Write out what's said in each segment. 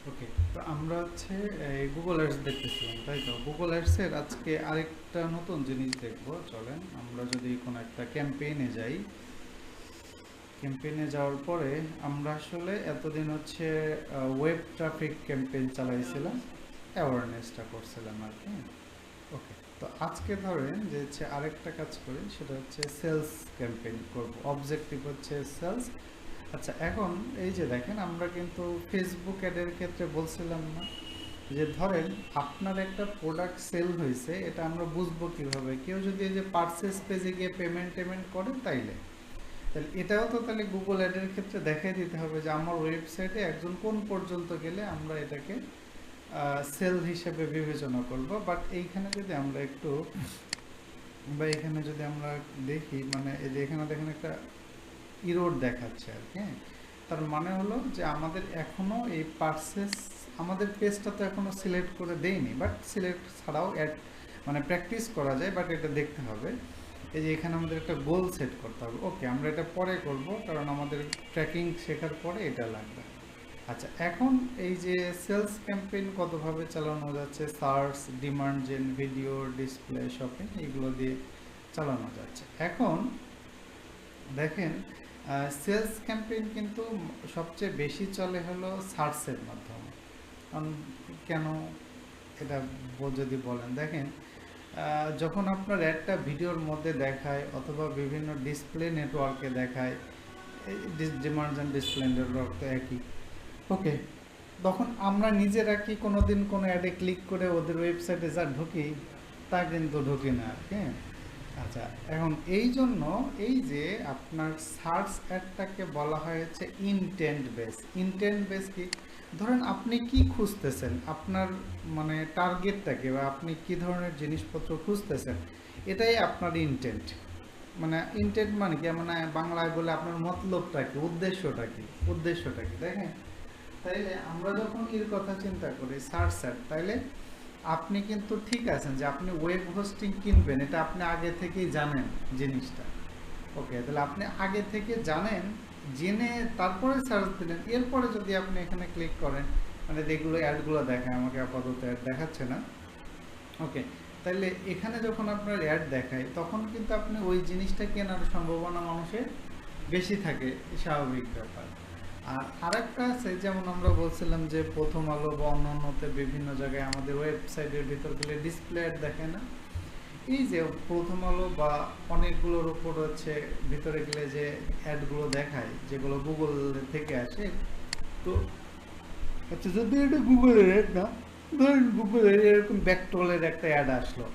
ওকে, তো আমরা হচ্ছে গুগল অ্যাডস দেখতেছিলাম, তাই তো? গুগল অ্যাডসের আজকে আরেকটা নতুন জিনিস দেখবো। চলেন আমরা যদি কোনো একটা ক্যাম্পেইনে যাই, ক্যাম্পেইনে যাওয়ার পরে আমরা আসলে এতদিন হচ্ছে ওয়েব ট্রাফিক ক্যাম্পেইন চালাইছিলাম, অ্যাওয়ারনেসটা করছিলাম আর কি। ওকে, তো আজকে ধরেন যে হচ্ছে আরেকটা কাজ করি, সেটা হচ্ছে সেলস ক্যাম্পেইন করব, অবজেক্টিভ হচ্ছে সেলস। আচ্ছা, এখন এই যে দেখেন, আমরা কিন্তু ফেসবুক অ্যাডের ক্ষেত্রে বলছিলাম না যে ধরেন আপনার একটা প্রোডাক্ট সেল হয়েছে, এটা আমরা বুঝবো কিভাবে? কেউ যদি এই যে পারচেস পেজে গিয়ে পেমেন্ট করে তাইলে তাহলে এটাও তো তাহলে গুগল অ্যাডের ক্ষেত্রে দেখাই দিতে হবে যে আমার ওয়েবসাইটে একজন কোন পর্যন্ত গেলে আমরা এটাকে সেল হিসেবে বিবেচনা করব। বাট এইখানে যদি আমরা একটু বা এখানে যদি আমরা দেখি, মানে এই যে এখানে দেখেন একটা ইরোড দেখাচ্ছে আর কি, হ্যাঁ? তার মানে হলো যে আমাদের এখনো এই পারচেস, আমাদের পেজটা তো এখনো সিলেক্ট করে দেইনি, বাট সিলেক্ট ছাড়াও অ্যাড মানে প্র্যাকটিস করা যায়, বাট এটা দেখতে হবে। এই যে এখানে আমাদের একটা গোল সেট করতে হবে। ওকে, আমরা এটা পরে করব, কারণ আমাদের ট্র্যাকিং শেখার পরে এটা লাগবে। আচ্ছা, এখন এই যে সেলস ক্যাম্পেইন কতভাবে চালানো যাচ্ছে, search, demand gen, video, display, shopping, এগুলো দিয়ে চালানো যাচ্ছে। এখন দেখেন, সেলস ক্যাম্পেইন কিন্তু সবচেয়ে বেশি চলে হলো সার্চের মাধ্যমে। কারণ কেন এটা যদি বলেন, দেখেন, যখন আপনার একটা ভিডিওর মধ্যে দেখায় অথবা বিভিন্ন ডিসপ্লে নেটওয়ার্কে দেখায়, ডিমান্ড অ্যান্ড ডিসপ্লে নেটওয়ার্ক তো একই। ওকে, তখন আমরা নিজেরা কি কোনোদিন কোনো অ্যাডে ক্লিক করে ওদের ওয়েবসাইটে যা ঢুকি, তা কিন্তু ঢুকি না আর কি। আচ্ছা, এখন এই জন্য এই যে আপনার সার্চ অ্যাডটাকে বলা হয়েছে ইনটেন্ট বেস। ইনটেন্ট বেস কি? ধরেন আপনি কি খুঁজতেছেন, আপনার মানে টার্গেটটাকে, বা আপনি কি ধরনের জিনিসপত্র খুঁজতেছেন, এটাই আপনার ইনটেন্ট। মানে ইনটেন্ট মানে কি, মানে বাংলায় বলে আপনার মতলবটা কি, উদ্দেশ্যটা কি দেখেন। তাইলে আমরা যখন এর কথা চিন্তা করি সার্চ অ্যাড, তাইলে আপনি কিন্তু ঠিক আছেন যে আপনি ওয়েব হোস্টিং কিনবেন, এটা আপনি আগে থেকেই জানেন জিনিসটা। ওকে, তাহলে আপনি আগে থেকে জানেন, জেনে তারপরে সার্চ দিলেন। এরপরে যদি আপনি এখানে ক্লিক করেন, মানে যেগুলো অ্যাডগুলো দেখায়, আমাকে আপাতত অ্যাড দেখাচ্ছে না। ওকে, তাহলে এখানে যখন আপনার অ্যাড দেখায়, তখন কিন্তু আপনি ওই জিনিসটা কেনার সম্ভাবনা মানুষের বেশি থাকে, স্বাভাবিক ব্যাপার। আর আরেকটা আছে, যেমন আমরা বলছিলাম যে প্রথম আলো বা অন্যান্যতে বিভিন্ন জায়গায় আমাদের ওয়েবসাইটের ভিতর গেলে ডিসপ্লে অ্যাড দেখে না। এই যে প্রথম আলো বা অনেকগুলোর উপর হচ্ছে ভিতরে গেলে যে অ্যাডগুলো দেখায়, যেগুলো গুগল থেকে আসে। তো আচ্ছা, যদি এটা গুগলের অ্যাড না, ধরেন গুগলের এরকম ব্যাকটলের একটা অ্যাড আসলো।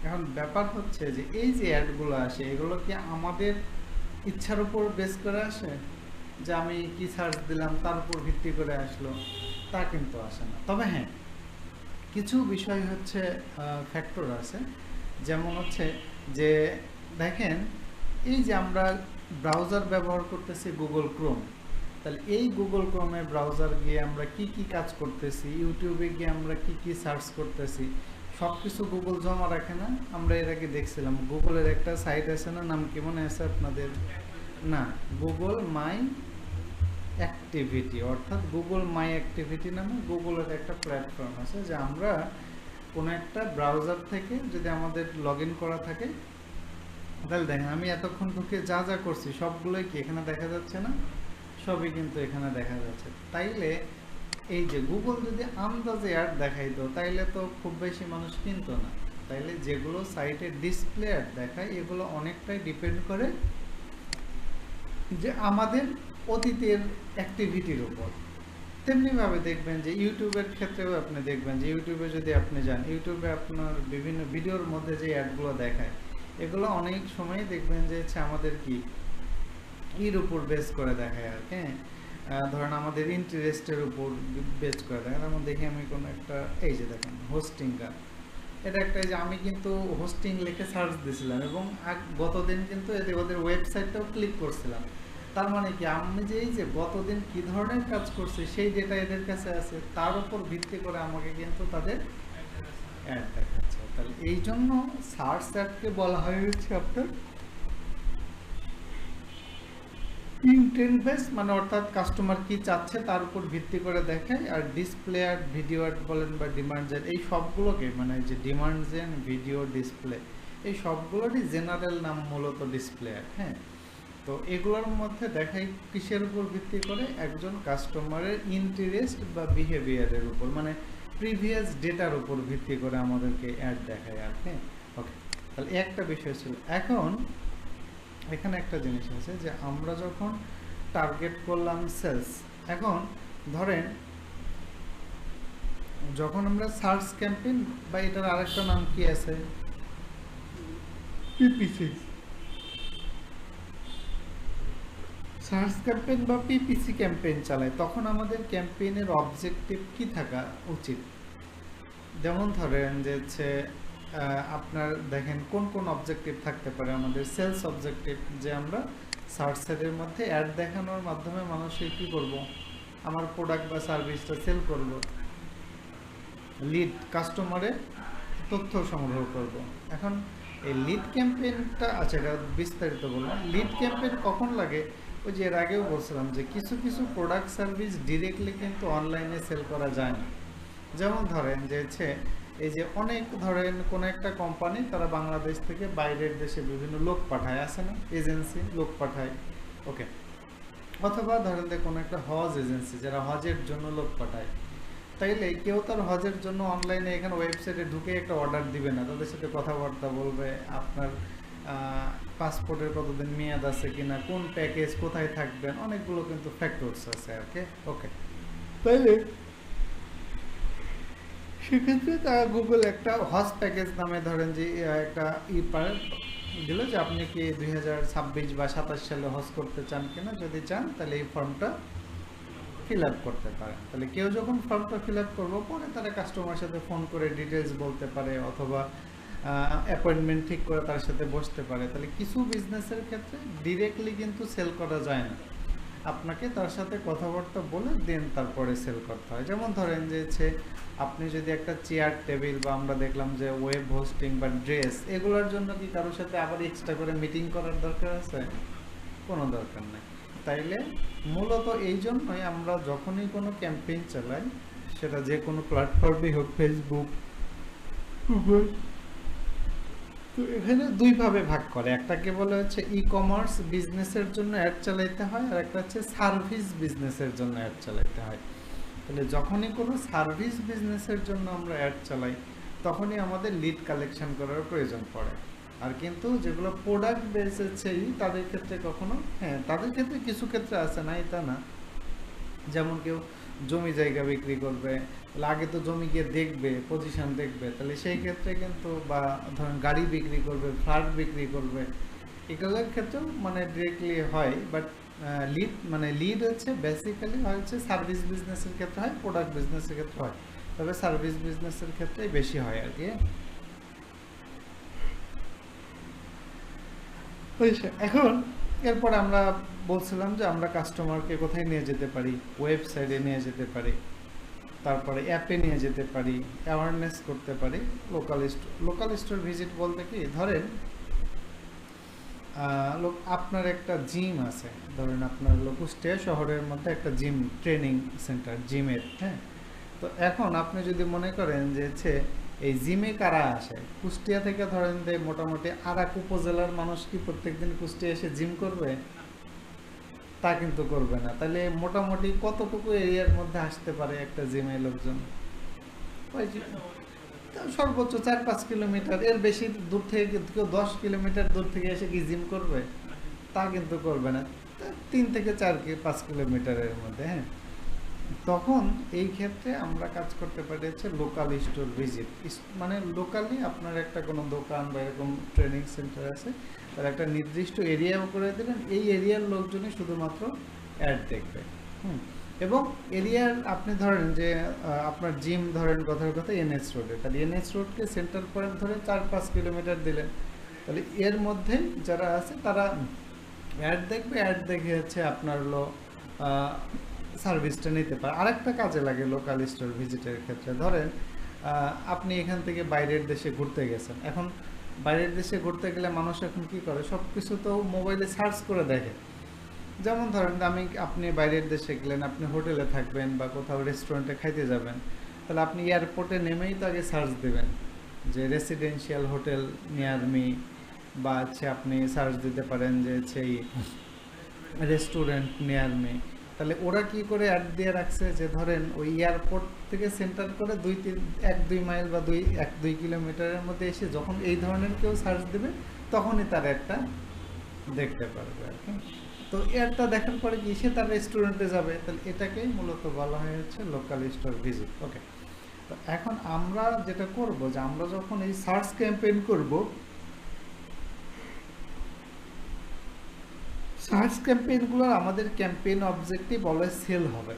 এখন ব্যাপার হচ্ছে যে এই যে অ্যাডগুলো আসে, এগুলো কি আমাদের ইচ্ছার উপর বেস করে আসে, যে আমি কি সার্চ দিলাম তার উপর ভিত্তি করে আসলো? তা কিন্তু আসে না। তবে হ্যাঁ, কিছু বিষয় হচ্ছে ফ্যাক্টর আছে। যেমন হচ্ছে যে দেখেন, এই যে আমরা ব্রাউজার ব্যবহার করতেছি গুগল ক্রোম, তাহলে এই গুগল ক্রোমে ব্রাউজার গিয়ে আমরা কি কি কাজ করতেছি, ইউটিউবে গিয়ে আমরা কি কি সার্চ করতেছি, সব কিছু গুগল জমা রাখে না? আমরা এর আগে দেখছিলাম গুগলের একটা সাইট আছে না, নাম কি মনে আছে আপনাদের? না, গুগল মাই অ্যাক্টিভিটি, অর্থাৎ গুগল মাই অ্যাক্টিভিটি নামে গুগলের একটা প্ল্যাটফর্ম আছে, যে আমরা কোনো একটা ব্রাউজার থেকে যদি আমাদের লগ ইন করা থাকে, তাহলে দেখেন আমি এতক্ষণ ঢুকে যা যা করছি সবগুলোই কি এখানে দেখা যাচ্ছে না? সবই কিন্তু এখানে দেখা যাচ্ছে। তাইলে এই যে গুগল যদি আন্দাজে অ্যাড দেখাইতো, তাইলে তো খুব বেশি মানুষ কিনতো না। তাইলে যেগুলো সাইটে ডিসপ্লে অ্যাড দেখায়, এগুলো অনেকটাই ডিপেন্ড করে যে আমাদের অতীতের অ্যাক্টিভিটির উপর। তেমনিভাবে দেখবেন যে ইউটিউবের ক্ষেত্রেও আপনি দেখবেন যে ইউটিউবে যদি আপনি যান, ইউটিউবে আপনার বিভিন্ন ভিডিওর মধ্যে যে অ্যাডগুলো দেখায়, এগুলো অনেক সময় দেখবেন যে হচ্ছে আমাদের কি এর উপর বেস করে দেখায় আর কি, হ্যাঁ? ধরেন আমাদের ইন্টারেস্টের উপর বেস করে দেখায়। যেমন দেখি আমি কোনো একটা, এই যে দেখেন হোস্টিং গান, এটা একটা, যে আমি কিন্তু হোস্টিং লিখে সার্চ দিয়েছিলাম এবং গতদিন কিন্তু ওদের ওয়েবসাইটটাও ক্লিক করছিলাম। তার মানে কি, আমি যে এই যে গতদিন কি ধরনের কাজ করছি সেই ডেটা এদের কাছে আছে, তার উপর ভিত্তি করে আমাকে কিন্তু তাদের অ্যাড দেখাচ্ছে। তাহলে এই জন্য সার্চ অ্যাডকে বলা হচ্ছে আপনার ইনটেন্ট বেস মানে অর্থাৎ কাস্টমার কি চাচ্ছে তার উপর ভিত্তি করে দেখায়। আর ডিসপ্লে আর ভিডিও অ্যাড বলেন বা ডিমান্ড জেন, এই সবগুলোকে মানে যে ডিমান্ড জেন, ভিডিও, ডিসপ্লে, এই সবগুলোরই জেনারেল নাম মূলত ডিসপ্লে অ্যাড। হ্যাঁ, তো এগুলোর মধ্যে দেখাই কিসের উপর ভিত্তি করে, একজন কাস্টমারের ইন্টারেস্ট বা বিহেভিয়ারের উপর, মানে প্রিভিয়াস ডেটার উপর ভিত্তি করে আমাদেরকে অ্যাড দেখায় আর কি। ওকে, তাহলে একটা বিষয় ছিল। এখন এখানে একটা জিনিস আছে যে আমরা যখন টার্গেট করলাম সেলস, এখন ধরেন যখন আমরা সার্চ ক্যাম্পেইন বা এটার আরেকটা নাম কি আছে, পিপিসি, সার্চ ক্যাম্পেইন বা পিপিসি ক্যাম্পেইন চালাই, তখন আমাদের ক্যাম্পেইনের অবজেক্টিভ কি থাকা উচিত। যেমন ধরেন যে হচ্ছে আপনার দেখেন কোন কোন অবজেক্টিভ থাকতে পারে আমাদের। সেলস অবজেক্টিভ, যে আমরা সার্চ সাইটের মধ্যে অ্যাড দেখানোর মাধ্যমে মানুষের কি করব, আমার প্রোডাক্ট বা সার্ভিসটা সেল করব। লিড, কাস্টমারের তথ্য সংগ্রহ করব। এখন এই লিড ক্যাম্পেইনটা আছে, এটা বিস্তারিত বললাম। লিড ক্যাম্পেইন কখন লাগে, ওই যে এর আগেও বলছিলাম যে কিছু কিছু প্রোডাক্ট সার্ভিস ডিরেক্টলি কিন্তু অনলাইনে সেল করা যায় না। যেমন ধরেন যে হচ্ছে এই যে অনেক ধরেন কোনো একটা কোম্পানি তারা বাংলাদেশ থেকে বাইরের দেশে বিভিন্ন লোক পাঠায়, আছে না এজেন্সি, লোক পাঠায়। ওকে, অথবা ধরেন যে কোনো একটা হজ এজেন্সি যারা হজের জন্য লোক পাঠায়, তাইলে কেউ তার হজের জন্য অনলাইনে এখানে ওয়েবসাইটে ঢুকে একটা অর্ডার দিবে না, তাদের সাথে কথাবার্তা বলবে, আপনার পাসপোর্টের কতদিন মেয়াদ আছে কিনা, কোন প্যাকেজ, কোথায় থাকবেন, অনেকগুলো কিন্তু ফ্যাক্টরস আছে আর কি। ওকে, তাইলে সেক্ষেত্রে তারা গুগল একটা হজ প্যাকেজ নামে ধরেন যে একটা দিল যে আপনি কি 2026 বা 27 সালে হজ করতে চান কিনা, যদি চান তাহলে এই ফর্মটা ফিল আপ করতে পারেন। তাহলে কেউ যখন ফর্মটা ফিল আপ করবো, পরে তারা কাস্টমারের সাথে ফোন করে ডিটেলস বলতে পারে, অথবা অ্যাপয়েন্টমেন্ট ঠিক করে তার সাথে বসতে পারে। তাহলে কিছু বিজনেসের ক্ষেত্রে ডিরেক্টলি কিন্তু সেল করা যায় না, আপনাকে তার সাথে কথাবার্তা বলে দেন তারপরে সেল করতে হয়। যেমন ধরেন যে আপনি যদি একটা চেয়ার টেবিল বা আমরা দেখলাম যে ওয়েব হোস্টিং বা ড্রেস, এগুলোর জন্য কি কারোর সাথে আবার এক্সট্রা করে মিটিং করার দরকার আছে? কোনো দরকার নেই। তাইলে মূলত এই জন্যই আমরা যখনই কোনো ক্যাম্পেইন চালাই, সেটা যে কোনো প্ল্যাটফর্মে হোক, ফেসবুক, গুগল, তো এখানে দুইভাবে ভাগ করে। একটাকে বলা হচ্ছে ই কমার্স বিজনেসের জন্য অ্যাড চালাইতে হয়, আর একটা হচ্ছে সার্ভিস বিজনেসের জন্য অ্যাড চালাইতে হয়। তাহলে যখনই কোনো সার্ভিস বিজনেসের জন্য আমরা অ্যাড চালাই, তখনই আমাদের লিড কালেকশন করার প্রয়োজন পড়ে। আর কিন্তু যেগুলো প্রোডাক্ট বেস হচ্ছে তাদের ক্ষেত্রে কখনো, হ্যাঁ তাদের ক্ষেত্রে কিছু ক্ষেত্রে আছে না, এটা না। যেমন কেউ জমি জায়গা বিক্রি করবে, তাহলে আগে তো জমি গিয়ে দেখবে, পজিশন দেখবে, তাহলে সেই ক্ষেত্রে কিন্তু, বা ধরেন গাড়ি বিক্রি করবে, ফ্ল্যাট বিক্রি করবে, এগুলোর ক্ষেত্রেও মানে ডিরেক্টলি হয়। বাট লিড মানে লিড হচ্ছে বেসিক্যালি হচ্ছে সার্ভিস বিজনেসের ক্ষেত্রে হয়, প্রোডাক্ট বিজনেসের ক্ষেত্রে হয়, তবে সার্ভিস বিজনেসের ক্ষেত্রেই বেশি হয় আর কি। এখন এরপরে আমরা বলছিলাম যে আমরা কাস্টমারকে কোথায় নিয়ে যেতে পারি, ওয়েবসাইটে নিয়ে যেতে পারি, তারপরে অ্যাপে নিয়ে যেতে পারি, অ্যাওয়ারনেস করতে পারি। লোকাল স্টোর ভিজিট বলতে কি, ধরেন আপনার একটা জিম আছে, ধরেন আপনার কুষ্টিয়া শহরের মধ্যে একটা জিম, ট্রেনিং সেন্টার জিমের, হ্যাঁ। তো এখন আপনি যদি মনে করেন যে এই জিমে কারা আসে কুষ্টিয়া থেকে, ধরেন যে মোটামুটি আরাক উপজেলার মানুষ কি প্রত্যেকদিন কুষ্টিয়া এসে জিম করবে? তা কিন্তু করবে না। তাহলে মোটামুটি কতটুকু এরিয়ার মধ্যে আসতে পারে একটা জিমে লোকজন? ওই সর্বোচ্চ 4-5 কিলোমিটার, এর বেশি দূর থেকে কেউ 10 কিলোমিটার দূর থেকে এসে কি জিম করবে? তা কিন্তু করবে না। 3 থেকে 4-5 কিলোমিটারের মধ্যে, হ্যাঁ। তখন এই ক্ষেত্রে আমরা কাজ করতে পারি হচ্ছে লোকাল স্টোর ভিজিট, মানে লোকালি আপনার একটা কোনো দোকান বা এরকম ট্রেনিং সেন্টার আছে, তার একটা নির্দিষ্ট এরিয়াও করে দিলেন, এই এরিয়ার লোকজনই শুধুমাত্র অ্যাড দেখবে। এবং এরিয়ার আপনি ধরেন যে আপনার জিম ধরেন কথার কথা এনএস রোডে, তাহলে এনএস রোডকে সেন্টার পয়েন্ট ধরে 4-5 কিলোমিটার দিলেন, তাহলে এর মধ্যে যারা আছে তারা অ্যাড দেখবে, অ্যাড দেখে হচ্ছে আপনার সার্ভিসটা নিতে পারে। আরেকটা কাজে লাগে লোকাল স্টোর ভিজিটের ক্ষেত্রে, ধরেন আপনি এখান থেকে বাইরের দেশে ঘুরতে গেছেন। এখন বাইরের দেশে ঘুরতে গেলে মানুষ এখন কি করে, সব কিছু তো মোবাইলে সার্চ করে দেখে। যেমন ধরেন আপনি বাইরের দেশে গেলেন, আপনি হোটেলে থাকবেন বা কোথাও রেস্টুরেন্টে খাইতে যাবেন, তাহলে আপনি এয়ারপোর্টে নেমেই তো আগে সার্চ দেবেন যে রেসিডেন্সিয়াল হোটেল নিয়ার মি, বা আপনি সার্চ দিতে পারেন যে এই রেস্টুরেন্ট নিয়ার মি। তাহলে ওরা কি করে অ্যাড দিয়ে রাখছে যে ধরেন ওই এয়ারপোর্ট থেকে সেন্টার করে 1-2 মাইল বা 1-2 কিলোমিটারের মধ্যে এসে যখন এই ধরনের কেউ সার্চ দেবে তখনই তার একটা দেখতে পারবে আর কি। তো এরটা দেখার পরে কি সে তার রেস্টুরেন্টে যাবে, তাহলে এটাকেই মূলত বলা হয় হচ্ছে লোকাল স্টোর ভিজিট। ওকে, তো এখন আমরা যেটা করব যে আমরা যখন এই সার্চ ক্যাম্পেইন করব, সার্চ ক্যাম্পেইনগুলোর আমাদের ক্যাম্পেইন অবজেক্টিভ অলওয়েজ সেল হবে।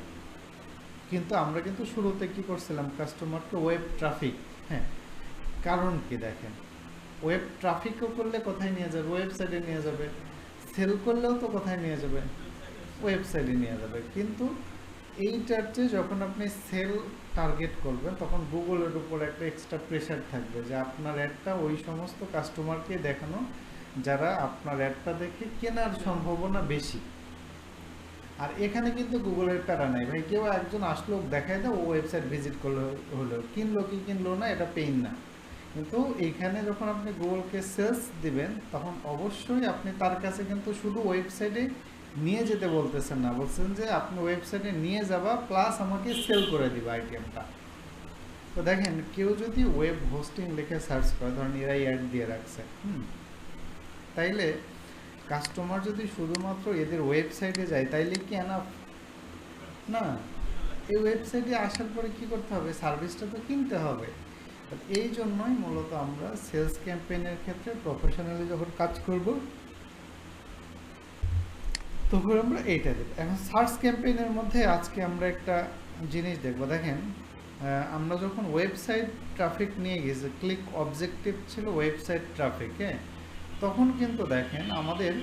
কিন্তু আমরা কিন্তু শুরুতে কি করছিলাম, কাস্টমারকে ওয়েব ট্রাফিক। হ্যাঁ, কারণ কি দেখেন, ওয়েব ট্রাফিকও করলে কোথায় নিয়ে যাবে, ওয়েবসাইটে নিয়ে যাবে। সেল করলেও তো কোথায় নিয়ে যাবে, ওয়েবসাইটে নিয়ে যাবে। কিন্তু এইটার চেয়ে যখন আপনি সেল টার্গেট করবেন তখন গুগলের উপর একটা এক্সট্রা প্রেশার থাকবে যে আপনার অ্যাডটা ওই সমস্ত কাস্টমারকে দেখানো যারা আপনার অ্যাডটা দেখে কেনার সম্ভাবনা বেশি। আর এখানে কিন্তু গুগলের প্যারা নাই ভাই, কেউ একজন আসলো দেখায় দাও, ও ওয়েবসাইট ভিজিট করলো, হলো কিনলো কি কিনলো না এটা পেইন না। কিন্তু এইখানে যখন আপনি গুগলকে সেলস দিবেন তখন অবশ্যই আপনি তার কাছে কিন্তু শুধু ওয়েবসাইটে নিয়ে যেতে বলতেছেন না, বলছেন যে আপনি ওয়েবসাইটে নিয়ে যাবা প্লাস আমাকে সেল করে দিবা আইটেমটা। তো দেখেন কেউ যদি ওয়েব হোস্টিং লিখে সার্চ করে, ধরেন এরাই অ্যাড দিয়ে রাখছে, তাইলে কাস্টমার যদি শুধুমাত্র এদের ওয়েবসাইটে যায় তাইলে কি এনাফ না? এই ওয়েবসাইটে আসার পরে কি করতে হবে, সার্ভিসটা তো কিনতে হবে। এই জন্যই মূলত আমরা সেলস ক্যাম্পেইনের ক্ষেত্রে প্রফেশনালি যখন কাজ করব তখন আমরা এইটা দেব। এখন সার্চ ক্যাম্পেইনের মধ্যে আজকে আমরা একটা জিনিস দেখব। দেখেন আমরা যখন ওয়েবসাইট ট্রাফিক নিয়ে গেছি, ক্লিক অবজেক্টিভ ছিল ওয়েবসাইট ট্রাফিক, হ্যাঁ, তখন কিন্তু দেখেন আমাদের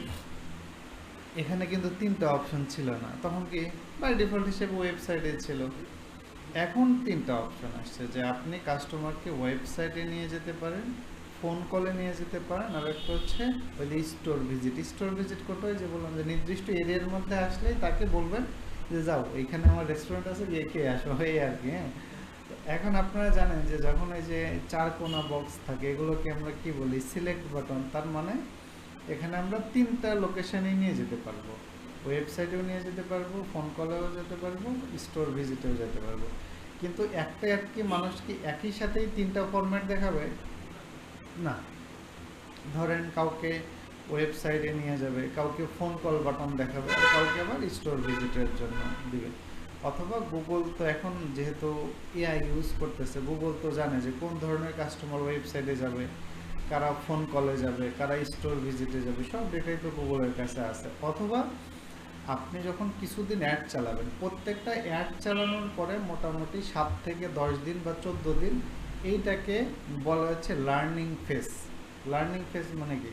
এখানে কিন্তু 3টা অপশন ছিল না, তখন কি বাই ডিফল্ট হিসেবে ওয়েবসাইটে ছিল। এখন 3টা অপশন আসছে যে আপনি কাস্টমারকে ওয়েবসাইটে নিয়ে যেতে পারেন, ফোন কলে নিয়ে যেতে পারেন, আর একটা হচ্ছে ওই যে স্টোর ভিজিট। স্টোর ভিজিট করতে হয় যে বললাম যে নির্দিষ্ট এরিয়ার মধ্যে আসলেই তাকে বলবেন যে যাও এইখানে আমার রেস্টুরেন্ট আছে, গিয়ে খেয়ে আসো, এই আর কি। হ্যাঁ, এখন আপনারা জানেন যে যখন এই যে 4 কোনা বক্স থাকে এগুলোকে আমরা কি বলি, সিলেক্ট বাটন। তার মানে এখানে আমরা 3টা লোকেশনে নিয়ে যেতে পারবো, ওয়েবসাইটেও নিয়ে যেতে পারবো, ফোন কলেও যেতে পারবো, স্টোর ভিজিটেও যেতে পারবো। কিন্তু একটা অ্যাড কি মানুষকে একই সাথেই 3টা ফরম্যাট দেখাবে না। ধরেন কাউকে ওয়েবসাইটে নিয়ে যাবে, কাউকে ফোন কল বাটন দেখাবে, আর কাউকে আবার স্টোর ভিজিটের জন্য দিবে। অথবা গুগল তো এখন যেহেতু এআই ইউজ করতেছে, গুগল তো জানে যে কোন ধরনের কাস্টমার ওয়েবসাইটে যাবে, কারা ফোন কলে যাবে, কারা স্টোর ভিজিটে যাবে, সব ডেটাই তো গুগলের কাছে আছে। অথবা আপনি যখন কিছুদিন অ্যাড চালাবেন, প্রত্যেকটা অ্যাড চালানোর পরে মোটামুটি 7 থেকে 10 দিন বা 14 দিন এইটাকে বলা হচ্ছে লার্নিং ফেজ। লার্নিং ফেজ মানে কি,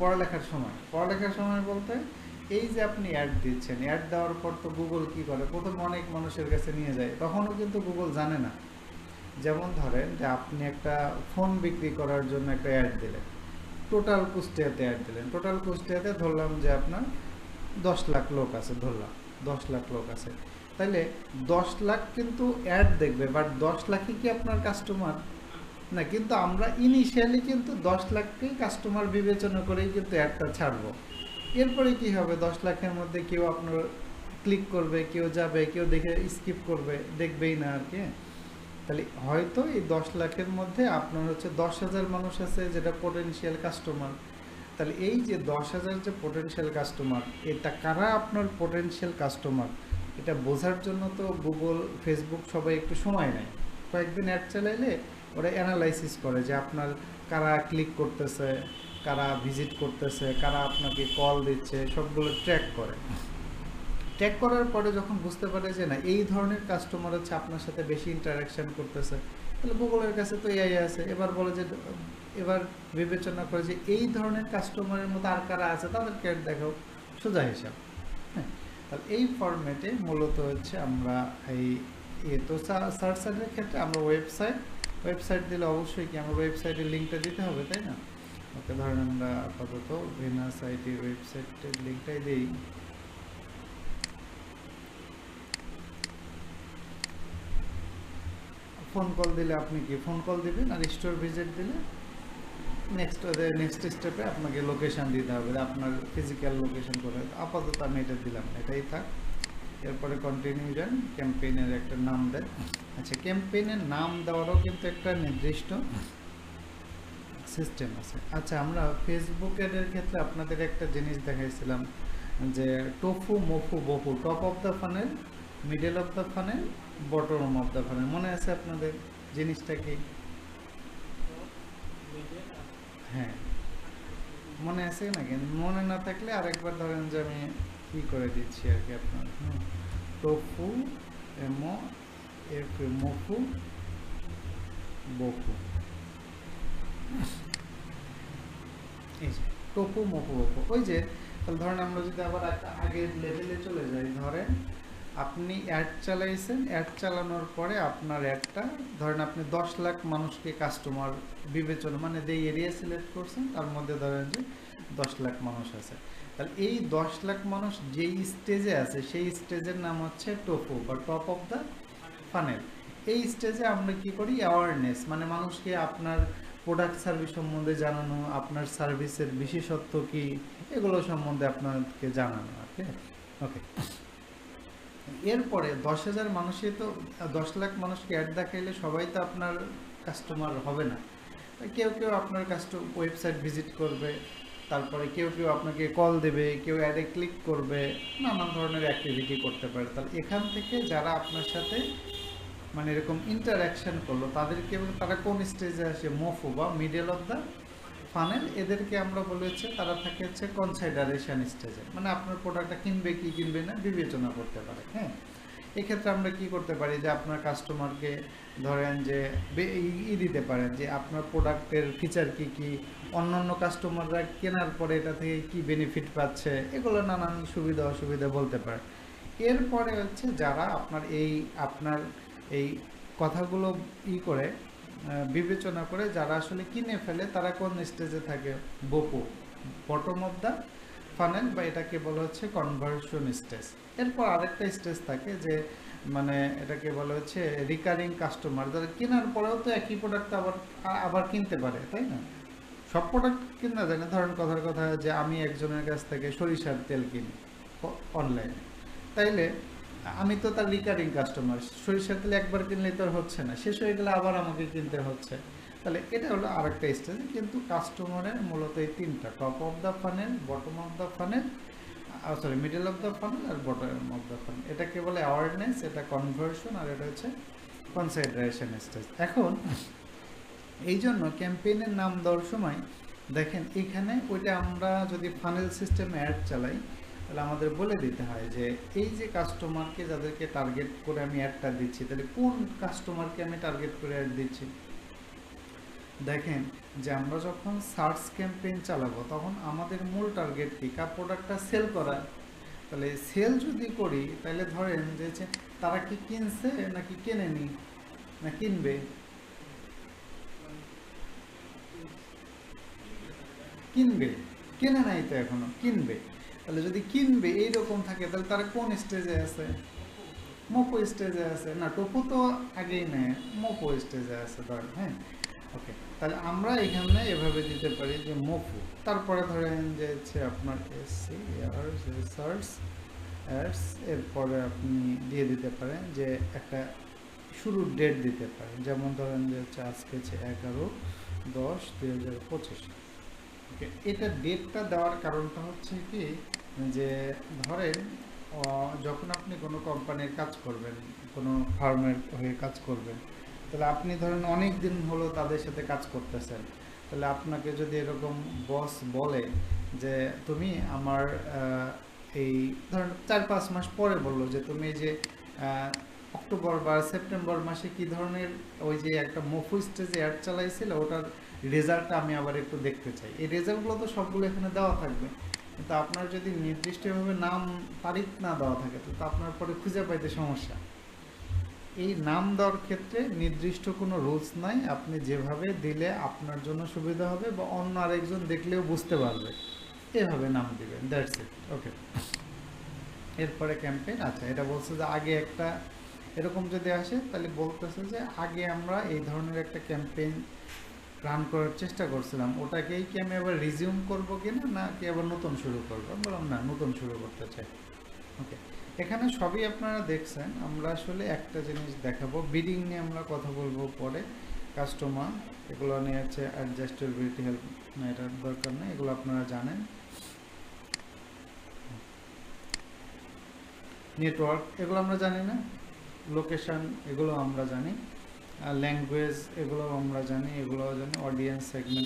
পড়ালেখার সময়। পড়ালেখার সময় বলতে এই যে আপনি অ্যাড দিচ্ছেন, অ্যাড দেওয়ার পর তো গুগল কি করে, প্রথম অনেক মানুষের কাছে নিয়ে যায়, তখনও কিন্তু গুগল জানে না। যেমন ধরেন যে আপনি একটা ফোন বিক্রি করার জন্য একটা অ্যাড দিলেন, টোটাল কুষ্টিয়াতে অ্যাড দিলেন, টোটাল কুষ্টিয়াতে ধরলাম যে আপনার 10 লাখ লোক আছে, ধরলাম 10 লাখ লোক আছে, তাহলে 10 লাখ কিন্তু অ্যাড দেখবে, বাট 10 লাখই কি আপনার কাস্টমার না। কিন্তু আমরা ইনিশিয়ালি কিন্তু 10 লাখকেই কাস্টমার বিবেচনা করেই কিন্তু অ্যাডটা ছাড়বো। এরপরে কি হবে, 10 লাখের মধ্যে কেউ আপনার ক্লিক করবে, কেউ যাবে, কেউ দেখে স্কিপ করবে, দেখবেই না আর কি। তাহলে হয়তো এই 10 লাখের মধ্যে আপনার হচ্ছে 10,000 মানুষ আছে যেটা পোটেনশিয়াল কাস্টমার। তাহলে এই যে 10,000 যে পোটেনশিয়াল কাস্টমার, এটা কারা আপনার পোটেনশিয়াল কাস্টমার, এটা বোঝার জন্য তো গুগল, ফেসবুক সবাই একটু সময় নেয়। কয়েকদিন অ্যাড চালাইলে ওরা অ্যানালাইসিস করে যে আপনার কারা ক্লিক করতেছে, কারা ভিজিট করতেছে, কারা আপনাকে কল দিচ্ছে, সবগুলো ট্র্যাক করে। ট্র্যাক করার পরে যখন বুঝতে পারে যে না এই ধরনের কাস্টমার হচ্ছে আপনার সাথে বেশি ইন্টারাকশন করতেছে, তাহলে গুগলের কাছে তো এআই আছে, এবার বলে যে এবার বিবেচনা করে যে এই ধরনের কাস্টমারের মতো আর কারা আছে তাদেরকে অ্যাড দেখাও, সোজা হিসাব। হ্যাঁ, তাহলে এই ফরম্যাটে মূলত হচ্ছে আমরা এই তো সার্চের ক্ষেত্রে আমরা ওয়েবসাইট দিলে অবশ্যই কি আমরা ওয়েবসাইটের লিঙ্কটা দিতে হবে, তাই না? ওকে, ধরেন আমরা আপাতত ভেনাস আইটি ওয়েবসাইটের লিঙ্কটাই দিই। ফোন কল দিলে আপনি কি ফোন কল দিবেন, আর স্টোর ভিজিট দিলে নেক্সট স্টেপে আপনাকে লোকেশন দিতে হবে, আপনার ফিজিক্যাল লোকেশন করে। আপাতত আমি এটা দিলাম, এটাই থাক। এরপরে কন্টিনিউ যান, ক্যাম্পেইনের একটা নাম দেন। আচ্ছা, ক্যাম্পেইনের নাম দেওয়ারও কিন্তু একটা নির্দিষ্ট সিস্টেম আছে। আচ্ছা, আমরা ফেসবুক অ্যাডের ক্ষেত্রে আপনাদের একটা জিনিস দেখাইছিলাম যে TOFU MOFU BOFU, top of the funnel, middle of the funnel, bottom of the funnel. মনে আছে আপনাদের জিনিসটা কি? হ্যাঁ, মনে আছে নাকি? মনে না থাকলে আরেকবার ধরেন যে আমি কি করে দিচ্ছি আর কি আপনার। টোফু এমো এফ মোফু বফু, এই যে টোফু মোফু বফু। ওই যে তাহলে ধরেন আমরা যদি আবার একটা আগের লেভেলে চলে যাই, ধরেন আপনি অ্যাড চালাইছেন, অ্যাড চালানোর পরে আপনার অ্যাডটা ধরেন আপনি 10 লাখ মানুষকে কাস্টমার বিবেচনা, মানে যে এরিয়া সিলেক্ট করছেন তার মধ্যে ধরেন যে 10 লাখ মানুষ আছে। তাহলে এই 10 লাখ মানুষ যেই স্টেজে আছে সেই স্টেজের নাম হচ্ছে টোফু বা টপ অফ দ্য ফানেল। এই স্টেজে আমরা কি করি, অ্যাওয়ারনেস, মানে মানুষকে আপনার প্রোডাক্ট সার্ভিস সম্বন্ধে জানানো, আপনার সার্ভিসের বিশেষত্ব কি, এগুলো সম্বন্ধে আপনাকে জানানো আর কি। ওকে, এরপরে 10,000 মানুষই তো, 10 লাখ মানুষকে অ্যাড দেখাইলে সবাই তো আপনার কাস্টমার হবে না। কেউ কেউ আপনার ওয়েবসাইট ভিজিট করবে, তারপরে কেউ কেউ আপনাকে কল দেবে, কেউ অ্যাডে ক্লিক করবে, নানান ধরনের অ্যাক্টিভিটি করতে পারে। তাহলে এখান থেকে যারা আপনার সাথে মানে এরকম ইন্টারাকশন করলো তাদেরকে, তারা কোন স্টেজে আসে, মোফু বা মিডল অফ দ্য ফানেল, এদেরকে আমরা বলেছি তারা থাকে হচ্ছে কনসিডারেশন স্টেজে, মানে আপনার প্রোডাক্টটা কিনবে কি কিনবে না বিবেচনা করতে পারে। হ্যাঁ, এক্ষেত্রে আমরা কি করতে পারি যে আপনার কাস্টমারকে ধরেন যে দিতে পারেন যে আপনার প্রোডাক্টের ফিচার কি কি, অন্যান্য কাস্টমাররা কেনার পরে এটা থেকে কি বেনিফিট পাচ্ছে, এগুলো নানান সুবিধা অসুবিধা বলতে পারে। এরপরে হচ্ছে যারা আপনার এই কথাগুলো করে বিবেচনা করে যারা আসলে কিনে ফেলে তারা কোন স্টেজে থাকে, বপু, বটম অফ দ্য ফানেল, বা এটাকে বলা হচ্ছে কনভার্সন স্টেজ। এরপর আরেকটা স্টেজ থাকে যে মানে এটাকে বলা হচ্ছে রিকারিং কাস্টমার, যারা কেনার পরেও তো একই প্রোডাক্ট আবার কিনতে পারে, তাই না? সব প্রোডাক্ট কিনা যায় না। ধরেন কথার কথা যে আমি একজনের কাছ থেকে সরিষার তেল কিনি অনলাইনে, তাইলে আমি তো তার রিকারিং কাস্টমার, সরিষার তেল একবার কিনলে তো হচ্ছে না, শেষ হয়ে গেলে আবার আমাকে কিনতে হচ্ছে। তাহলে এটা হলো আরেকটা স্টেজ। কিন্তু কাস্টমারের মূলত এই তিনটা, top of the funnel, bottom of the funnel, sorry middle of the funnel আর বটম অফ দ্য ফানেল। এটাকে বলে অ্যাওয়ারনেস, এটা কনভার্সন, আর এটা হচ্ছে কনসিডারেশন স্টেজ। এখন এই জন্য ক্যাম্পেইনের নাম দেওয়ার সময় দেখেন এখানে ওইটা আমরা যদি ফানেল সিস্টেমে অ্যাড চালাই তাহলে আমাদের বলে দিতে হয় যে এই যে কাস্টমারকে যাদেরকে টার্গেট করে আমি অ্যাডটা দিচ্ছি, তাহলে কোন কাস্টমারকে আমি টার্গেট করে অ্যাড দিচ্ছি। দেখেন যে আমরা যখন সার্চ ক্যাম্পেইন চালাবো তখন আমাদের মূল টার্গেট কি, কার প্রোডাক্টটা সেল করা। তাহলে সেল যদি করি তাহলে ধরেন যে তারা কি কিনছে নাকি কেনেনি না কিনবে, কিনবে, কেনে নাই তো এখনো, কিনবে। তাহলে যদি কিনবে এইরকম থাকে তাহলে তারা কোন স্টেজে আছে, মোপো স্টেজে আছে না, টোপো তো আগেই নেয়, মোপো স্টেজে আছে ধরেন। হ্যাঁ, ওকে, তাহলে আমরা এখানে এভাবে দিতে পারি যে মোপো, তারপরে ধরেন যে হচ্ছে আপনার সার্চ অ্যাডস, এরপরে আপনি দিয়ে দিতে পারেন যে একটা শুরুর ডেট দিতে পারেন, যেমন ধরেন যে হচ্ছে আজকে হচ্ছে 11/10/2025। ওকে, এটা ডেটটা দেওয়ার কারণটা হচ্ছে কি যে ধরেন যখন আপনি কোনো কোম্পানির কাজ করবেন, কোনো ফার্মের হয়ে কাজ করবেন, তাহলে আপনি ধরেন অনেক দিন হলো তাদের সাথে কাজ করতেছেন, তাহলে আপনাকে যদি এরকম বস বলে যে তুমি আমার এই ধরেন 4-5 মাস পরে বললো যে তুমি এই যে অক্টোবর বা সেপ্টেম্বর মাসে কি ধরনের ওই যে একটা মোফু স্টেজে অ্যাড চালাইছিল ওটার রেজাল্টটা আমি আবার একটু দেখতে চাই, এই রেজাল্টগুলো তো সবগুলো এখানে দেওয়া থাকবে। কিন্তু আপনার যদি নির্দিষ্টভাবে নাম তারিখ না দেওয়া থাকে তো আপনার পরে খুঁজে পাইতে সমস্যা। এই নাম দেওয়ার ক্ষেত্রে নির্দিষ্ট কোনো রুলস নাই, আপনি যেভাবে দিলে আপনার জন্য সুবিধা হবে বা অন্য আরেকজন দেখলেও বুঝতে পারবে, এভাবে নাম দিবেন, দ্যাটস ইট। ওকে, এরপরে ক্যাম্পেইন। আচ্ছা, এটা বলছে যে আগে একটা এরকম যদি আসে তাহলে বলতেছে যে আগে আমরা এই ধরনের একটা ক্যাম্পেইন রান করার চেষ্টা করছিলাম, ওটাকেই কি আমি আবার রিজিউম করবো কিনা, না কি আবার নতুন শুরু করবো। বললাম না, নতুন শুরু করতে চাই। ওকে, এখানে সবই আপনারা দেখছেন। আমরা আসলে একটা জিনিস দেখাবো, বিডিং নিয়ে আমরা কথা বলবো পরে, কাস্টমার এগুলো নিয়ে হচ্ছে অ্যাডজাস্টেবিলিটি হেল্প, না এটার দরকার নেই, এগুলো আপনারা জানেন। নেটওয়ার্ক এগুলো আমরা জানি না, লোকেশন এগুলো আমরা জানি, ল্যাঙ্গুয়েজ এগুলো আমরা জানি, এগুলোও জানি, অডিয়েন্স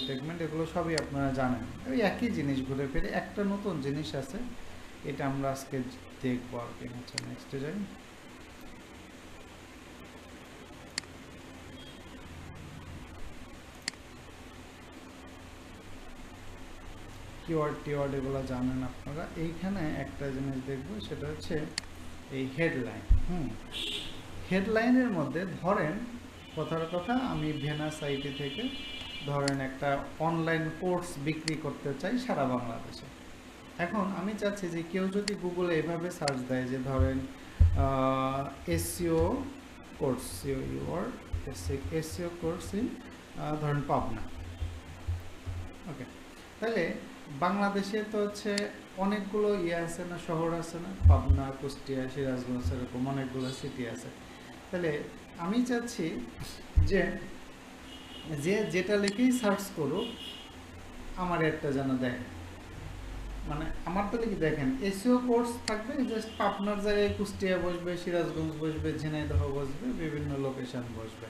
সেগমেন্ট এগুলো সবই আপনারা জানেন। ওই একই জিনিস ঘুরে ফিরে একটা নতুন জিনিস আছে, এটা আমরা আজকে দেখবো আর কি। আচ্ছা, নেক্সটে যাই। কিওয়ার্ড এগুলো জানেন আপনারা। এইখানে একটা জিনিস দেখবো, সেটা হচ্ছে এই হেডলাইন। হেডলাইনের মধ্যে ধরেন, কথার কথা, আমি ভেনাস আইটি থেকে ধরেন একটা অনলাইন কোর্স বিক্রি করতে চাই সারা বাংলাদেশে। এখন আমি চাচ্ছি যে কেউ যদি গুগলে এভাবে সার্চ দেয় যে ধরেন SEO course, SEO course in ধরেন পাবনা। ওকে, তাহলে বাংলাদেশে তো হচ্ছে অনেকগুলো আছে না, শহর আছে না, পাবনা, কুষ্টিয়া, সিরাজগঞ্জ, এরকম অনেকগুলো সিটি আছে। তাহলে আমি চাচ্ছি যে যেটা লিখেই সার্চ করুক আমার একটা যেন দেয়, মানে আমার তো লিখে দেখেন এসইও কোর্স থাকবে, জাস্ট পাবনার জায়গায় কুষ্টিয়া বসবে, সিরাজগঞ্জ বসবে, ঝিনাইদহ বসবে, বিভিন্ন লোকেশন বসবে।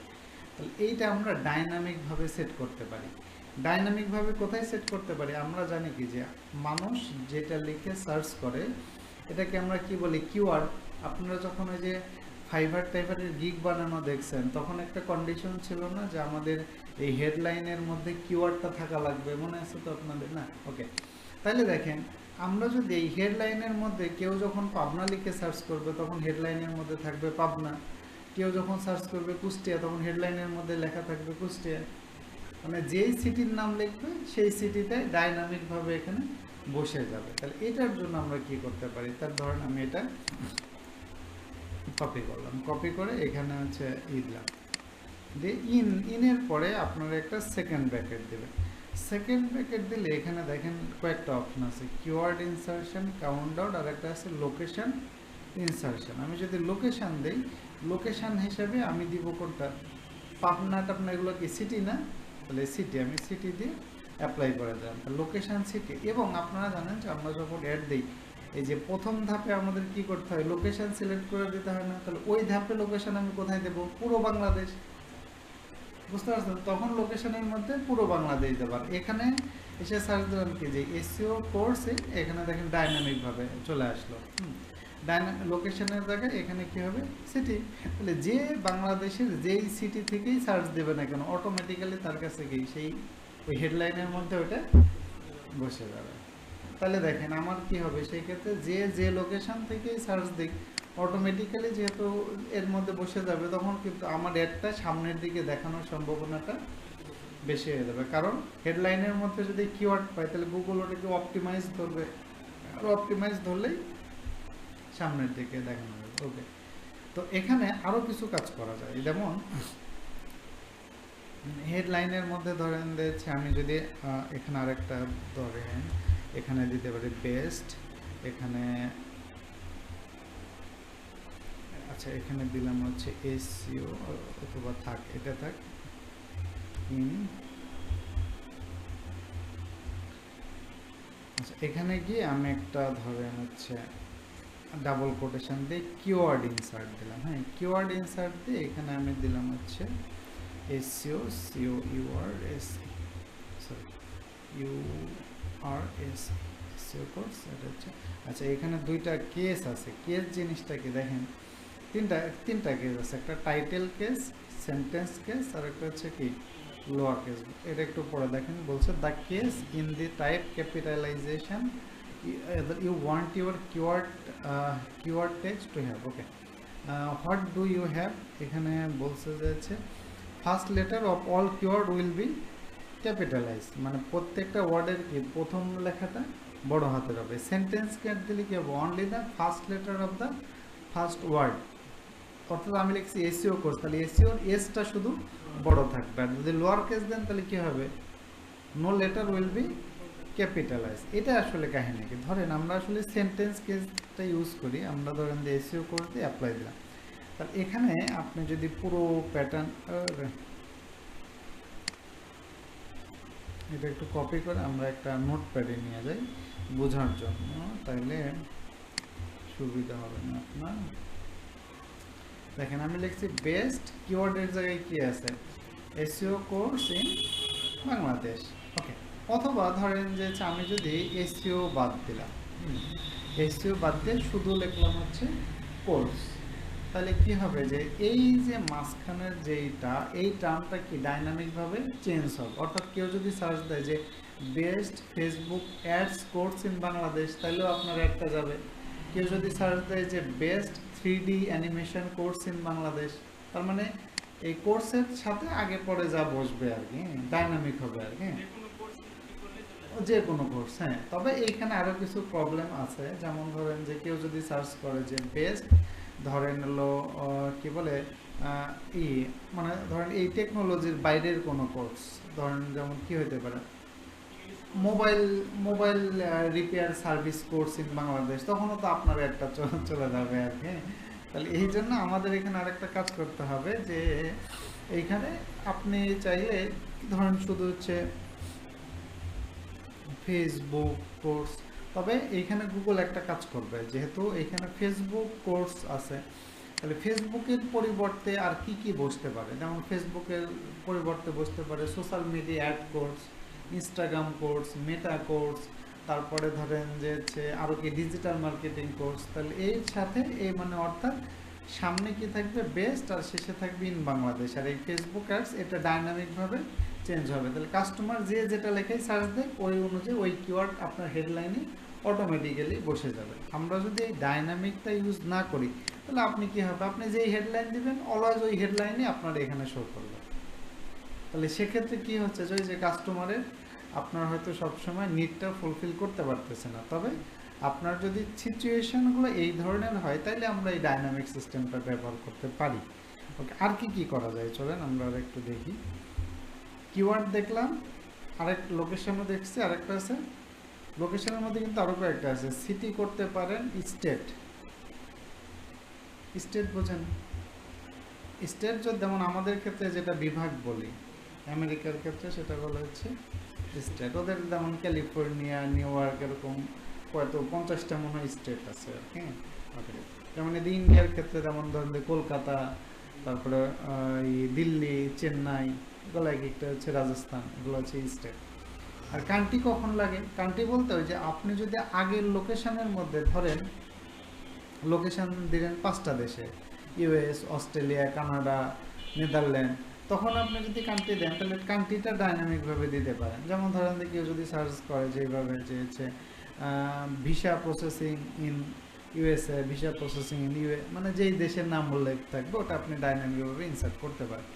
তাহলে এইটা আমরা ডাইনামিকভাবে সেট করতে পারি। ডাইনামিকভাবে কোথায় সেট করতে পারি? আমরা জানি কি যে মানুষ যেটা লিখে সার্চ করে এটাকে আমরা কি বলি, কিওয়ার্ড। আপনারা যখন ওই যে ফাইবার টাইপারের গিগ বানানো দেখছেন, তখন একটা কন্ডিশন ছিল না যে আমাদের এই হেডলাইনের মধ্যে কিওয়ার্ডটা থাকা লাগবে, মনে আছে তো আপনাদের? না? ওকে, তাহলে দেখেন আমরা যদি এই হেডলাইনের মধ্যে কেউ যখন পাবনা লিখে সার্চ করবে তখন হেডলাইনের মধ্যে থাকবে পাবনা, কেউ যখন সার্চ করবে কুষ্টিয়া তখন হেডলাইনের মধ্যে লেখা থাকবে কুষ্টিয়া। মানে যেই সিটির নাম লিখবে সেই সিটিতে ডাইনামিকভাবে এখানে বসে যাবে। তাহলে এটার জন্য আমরা কি করতে পারি, তার ধরেন আমি এটা কপি করলাম, কপি করে এখানে হচ্ছে দিলাম, দিয়ে ইনের পরে আপনারা একটা সেকেন্ড ব্র্যাকেট দেবেন। সেকেন্ড ব্র্যাকেট দিলে এখানে দেখেন কয়েকটা অপশন আছে, কিওয়ার্ড ইনসারশন, কাউন্ট আউট, আর একটা আছে লোকেশন ইনসারশন। আমি যদি লোকেশন দেই, লোকেশন হিসেবে আমি দিব কোনটা, পাবনা টাবনা এগুলো কি সিটি না, তাহলে সিটি, আমি সিটি দিয়ে অ্যাপ্লাই করে দিলাম, লোকেশন সিটি। এবং আপনারা জানেন যে আমরা যখন অ্যাড দিই, এই যে প্রথম ধাপে আমাদের কি করতে হয়, লোকেশন সিলেক্ট করে দিতে হয় না? তাহলে ওই ধাপে লোকেশন আমি কোথায় দেবো, পুরো বাংলাদেশ, বুঝতে পারছেন? তখন লোকেশনের মধ্যে পুরো বাংলাদেশ দেবার। এখানে এসে সার্চ দিলাম কি যে এসইও কোর্স, এখানে দেখেন ডাইনামিকভাবে চলে আসলো। লোকেশনের জায়গায় এখানে কি হবে, সিটি। তাহলে যে বাংলাদেশের যেই সিটি থেকেই সার্চ দেবে না কেন, অটোমেটিক্যালি তার কাছে গিয়ে সেই ওই হেডলাইনের মধ্যে ওটা বসে যাবে। তাহলে দেখেন আমার কি হবে, সেই ক্ষেত্রে যে লোকেশন থেকেই সার্চ দিক, অটোমেটিক্যালি যেহেতু এর মধ্যে বসে যাবে, তখন কিন্তু আমার অ্যাডটা সামনের দিকে দেখানোর সম্ভাবনাটা বেশি হয়ে যাবে। কারণ হেডলাইনের মধ্যে যদি কিওয়ার্ড পাই, তাহলে গুগল ওটাকে অপটিমাইজ ধরবে, আর অপটিমাইজ ধরলেই সামনের দিকে দেখানো যাবে। ওকে, তো এখানে আরও কিছু কাজ করা যায়, যেমন হেডলাইনের মধ্যে ধরেন দিয়েছে, আমি যদি এখানে আরেকটা ধরেন, এখানে দিতে পারি বেস্ট, এখানে আচ্ছা এখানে দিলাম হচ্ছে এসইও, অথবা থাক, এটা থাক, আচ্ছা এখানে গিয়ে আমি একটা ধরেন হচ্ছে ডাবল কোটেশন দিয়ে কিওয়ার্ড ইনসার্ট দিলাম। হ্যাঁ, কিওয়ার্ড ইনসার্ট দিয়ে এখানে আমি দিলাম হচ্ছে SEO, SEO UR S, sorry URS, SEO course, এটা হচ্ছে। আচ্ছা এখানে দুইটা কেস আছে, কেস জিনিসটা কি দেখেন, তিনটা কেস আছে, একটা টাইটেল কেস, সেন্টেন্স কেস, আর একটা হচ্ছে কি লোয়ার কেস। এটা একটু পরে দেখেন, বলছে the case in the type capitalization you want your keyword text to have. Okay, what do you have, এখানে বলছে যে first letter of all keyword will be capitalise, মানে প্রত্যেকটা ওয়ার্ডের কি প্রথম লেখাটা বড় হাতের হবে। সেন্টেন্স ক্যাট দিলে কি হবে, only the first letter of the first word অর্থাৎ আমি লিখছি এসইও কোর্স, তাহলে এসইওর এসটা শুধু বড় থাকবে, আর যদি লোয়ার কেস দেন তাহলে কি হবে, no letter will be capitalize. এটা আসলে কাহিনী কি, ধরেন আমরা আসলে সেন্টেন্স কেসটা ইউজ করি, আমরা ধরেন যে এসইও কোর্স দিয়ে অ্যাপ্লাই দিলাম, তাহলে এখানে আপনি যদি পুরো প্যাটার্ন, এটা একটু কপি করে আমরা একটা নোটপ্যাডে নিয়ে যাই বোঝার জন্য, তাইলে সুবিধা হবে না আপনার। দেখেন আমি লিখছি বেস্ট, কিওয়ার্ডের জায়গায় কি আছে, এসইও কোর্স ইন বাংলাদেশ। ওকে, অথবা ধরেন যে আমি যদি এসইও বাদ দিলাম, এসইও বাদ দিয়ে শুধু লিখলাম হচ্ছে কোর্স, তাহলে কি হবে যে এই যে মাঝখানের যেইটা, এই টার্মটা কি ডাইনামিকভাবে চেঞ্জ হবে। অর্থাৎ কেউ যদি সার্চ দেয় যে best Facebook ads course in Bangladesh, তাহলেও আপনার একটা যাবে। কেউ যদি সার্চ দেয় যে best 3D animation course in Bangladesh, তার মানে এই কোর্সের সাথে আগে পরে যা বসবে আর কি, ডাইনামিক হবে আর কি, যে কোনো কোর্স। হ্যাঁ, তবে এইখানে আরও কিছু প্রবলেম আছে, যেমন ধরেন যে কেউ যদি সার্চ করে যে বেস্ট ধরেন হলো কি বলে মানে ধরেন এই টেকনোলজির বাইরের কোনো কোর্স, ধরেন যেমন কি হতে পারে mobile repair service course in Bangladesh, তখনও তো আপনার একটা চলে যাবে আর কি। তাহলে এই জন্য আমাদের এখানে আরেকটা কাজ করতে হবে যে এইখানে আপনি চাইলে ধরেন শুধু হচ্ছে ফেসবুক কোর্স, তবে এইখানে গুগল একটা কাজ করবে, যেহেতু এইখানে ফেসবুক কোর্স আছে, তাহলে ফেসবুকের পরিবর্তে আর কি কি বসতে পারে, যেমন ফেসবুকের পরিবর্তে বসতে পারে social media ad course, Instagram course, Meta course, তারপরে ধরেন যে হচ্ছে আরও কি ডিজিটাল মার্কেটিং কোর্স। তাহলে এর সাথে এই মানে অর্থাৎ সামনে কি থাকবে বেস্ট, আর শেষে থাকবে ইন বাংলাদেশ, আর এই ফেসবুক অ্যাডস এটা ডাইনামিকভাবে চেঞ্জ হবে। তাহলে কাস্টমার যে যেটা লেখাই সার্চ দেয় ওই অনুযায়ী ওই কিওয়ার্ড আপনার হেডলাইনে অটোমেটিক্যালি বসে যাবে। আমরা যদি এই ডাইনামিকটা ইউজ না করি তাহলে আপনি কি হবে, আপনি যেই হেডলাইন দিবেন অলওয়েজ ওই হেডলাইনই আপনার এখানে শো করবে। তাহলে সেক্ষেত্রে কি হচ্ছে যে ওই যে কাস্টমারের আপনার হয়তো সবসময় নিডটা ফুলফিল করতে পারতেছে না, তবে আপনার যদি সিচুয়েশনগুলো এই ধরনের হয় তাহলে আমরা এই ডাইনামিক সিস্টেমটা ব্যবহার করতে পারি। ওকে, আর কি কি করা যায় চলেন আমরা আর একটু দেখি। কিওয়ার্ড দেখলাম, আরেক লোকেশনও দেখছি, আরেকটা আছে লোকেশনের মধ্যে কিন্তু আরও কয়েকটা আছে, সিটি করতে পারেন, স্টেট, স্টেট বোঝেন, স্টেট যেমন আমাদের ক্ষেত্রে যেটা বিভাগ বলি, আমেরিকার ক্ষেত্রে সেটা বলা হচ্ছে স্টেট। ওদের যেমন ক্যালিফোর্নিয়া, নিউ ইয়র্ক এরকম কত 50টা মনে হয় স্টেট আছে আর কি। ওকে, যেমন এই ইন্ডিয়ার ক্ষেত্রে যেমন ধরেন কলকাতা, তারপরে দিল্লি, চেন্নাই, এগুলো এক একটা হচ্ছে রাজস্থান, এগুলো হচ্ছে স্টেট। আর কান্ট্রি কখন লাগে, কান্ট্রি বলতে ওই যে আপনি যদি আগের লোকেশনের মধ্যে ধরেন লোকেশন দিলেন 5টা দেশে, ইউএস, অস্ট্রেলিয়া, কানাডা, নেদারল্যান্ড, তখন আপনি যদি কান্ট্রি দেন তাহলে কান্ট্রিটা ডাইনামিকভাবে দিতে পারেন। যেমন ধরেন যে কেউ যদি সার্চ করে যেভাবে যে হচ্ছে visa processing in USA, visa processing in মানে যেই দেশের নাম উল্লেখ থাকবে ওটা আপনি ডাইনামিকভাবে ইনসার্ট করতে পারেন।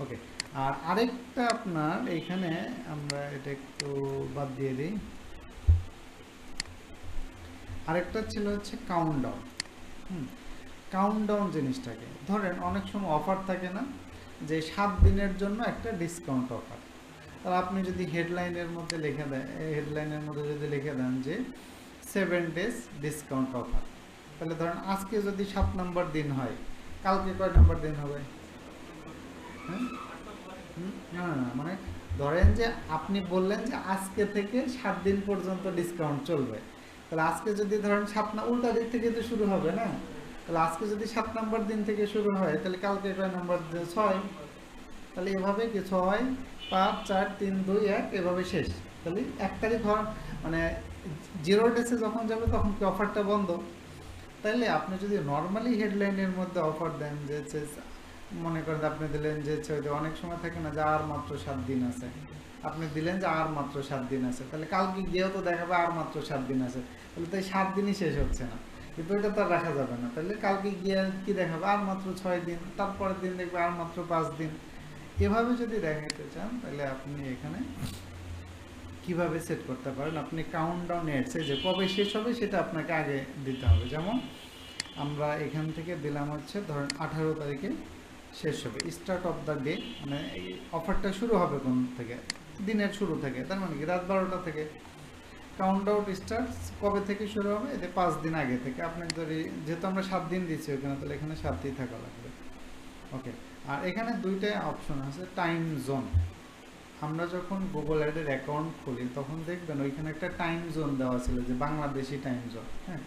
ওকে, আর আরেকটা আপনার এইখানে আমরা এটা একটু বাদ দিয়ে দিই, আরেকটা ছিল হচ্ছে কাউন্টডাউন। কাউন্টডাউন জিনিসটাকে ধরেন অনেক সময় অফার থাকে না যে 7 দিনের জন্য একটা ডিসকাউন্ট অফার, তাহলে আপনি যদি হেডলাইনের মধ্যে লিখে দেন, হেডলাইনের মধ্যে যদি লিখে দেন যে 7 days ডিসকাউন্ট অফার, তাহলে ধরেন আজকে যদি 7 নম্বর দিন হয়, কালকে কয় নম্বর দিন হবে? হ্যাঁ, না না, মানে ধরেন যে আপনি বললেন যে আজকে থেকে 7 দিন পর্যন্ত ডিসকাউন্ট চলবে, তাহলে আজকে যদি ধরেন উল্টা দিক থেকে তো শুরু হবে না, তাহলে আজকে যদি 7 নম্বর দিন থেকে শুরু হয় তাহলে কালকে কয় নম্বর? 6। তাহলে এভাবে কি 6, 5, 4, 3, 2, 1 এভাবে শেষ। তাহলে 1 তারিখ হওয়ার মানে 0 ডেসে যখন যাবে তখন কি অফারটা বন্ধ? তাইলে আপনি যদি নর্মালি হেডলাইনের মধ্যে অফার দেন যে মনে করেন আপনি দিলেন যে অনেক সময় থাকে না যে আর মাত্র 7 দিন আছে, আপনি দিলেন যে আর মাত্র 7 দিন আছে, তাহলে কালকে গিয়েও তো দেখাবে আর মাত্র 7 দিন আছে, তাহলে তো এই 7 দিনই শেষ হচ্ছে না, কিন্তু ওইটা তো আর রাখা যাবে না। তাহলে কালকে গিয়ে কি দেখাবে? আর মাত্র 6 দিন, তারপরের দিন দেখবে আর মাত্র 5 দিন। এভাবে যদি দেখাতে চান তাহলে আপনি এখানে কিভাবে সেট করতে পারেন, আপনি কাউন্টডাউন এডস যে কবে শেষ হবে সেটা আপনাকে আগে দিতে হবে। যেমন আমরা এখান থেকে দিলাম হচ্ছে ধরেন 18 তারিখে শেষ হবে, স্টার্ট অফ দ্য ডে, মানে এই অফারটা শুরু হবে কোন থেকে, দিনের শুরু থেকে, তার মানে কি রাত 12টা থেকে কাউন্টডাউন স্টার্টস কবে থেকে শুরু হবে, এতে 5 দিন আগে থেকে। আপনি যদি, যেহেতু আমরা 7 দিন দিচ্ছি ওখানে, তাহলে এখানে 7 দিন থাকা লাগবে। ওকে, আর এখানে দুইটা অপশন আছে, টাইম জোন। আমরা যখন গুগল অ্যাডের অ্যাকাউন্ট খুলি তখন দেখবেন ওইখানে একটা টাইম জোন দেওয়া ছিল, যে বাংলাদেশি টাইম জোন। হ্যাঁ,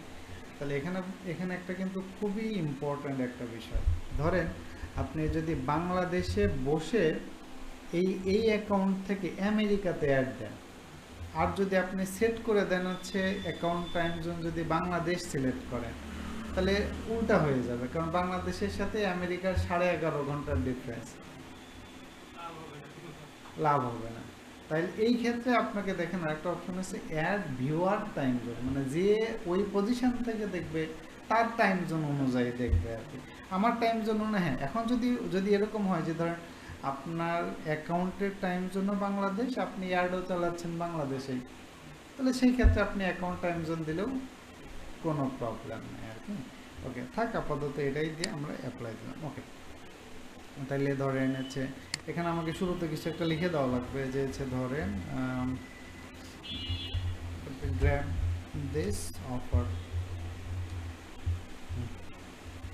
তাহলে এখানে এখানে একটা কিন্তু খুবই ইম্পর্ট্যান্ট একটা বিষয়। ধরেন আপনি যদি বাংলাদেশে বসে এই অ্যাকাউন্ট থেকে আমেরিকাতে অ্যাড দেন, আর যদি আপনি সেট করে দেন হচ্ছে অ্যাকাউন্ট টাইম জোন যদি বাংলাদেশ সিলেক্ট করেন, তাহলে উল্টা হয়ে যাবে, কারণ বাংলাদেশের সাথে আমেরিকার 11.5 ঘন্টার ডিফারেন্স, লাভ হবে না। তাই এই ক্ষেত্রে আপনাকে দেখেন আরেকটা অপশন আছে, অ্যাড ভিউয়ার টাইম জোন, মানে যে ওই পজিশন থেকে দেখবে তার টাইম জোন অনুযায়ী দেখবে আর কি। আমার টাইম জোন না, হ্যাঁ, এখন যদি এরকম হয় যে ধরেন আপনার অ্যাকাউন্টের টাইম জোনও বাংলাদেশ, আপনি অ্যাডও চালাচ্ছেন বাংলাদেশেই, তাহলে সেই ক্ষেত্রে আপনি অ্যাকাউন্ট টাইম জোন দিলেও কোনো প্রবলেম নেই আর কি। ওকে, থাক, আপাতত এটাই দিয়ে আমরা অ্যাপ্লাই দিলাম। ওকে, তাইলে ধরেন হচ্ছে এখানে আমাকে শুরুতে কিছু একটা লিখে দেওয়া লাগবে, যে হচ্ছে ধরেন গ্র্যাব দিস অফার,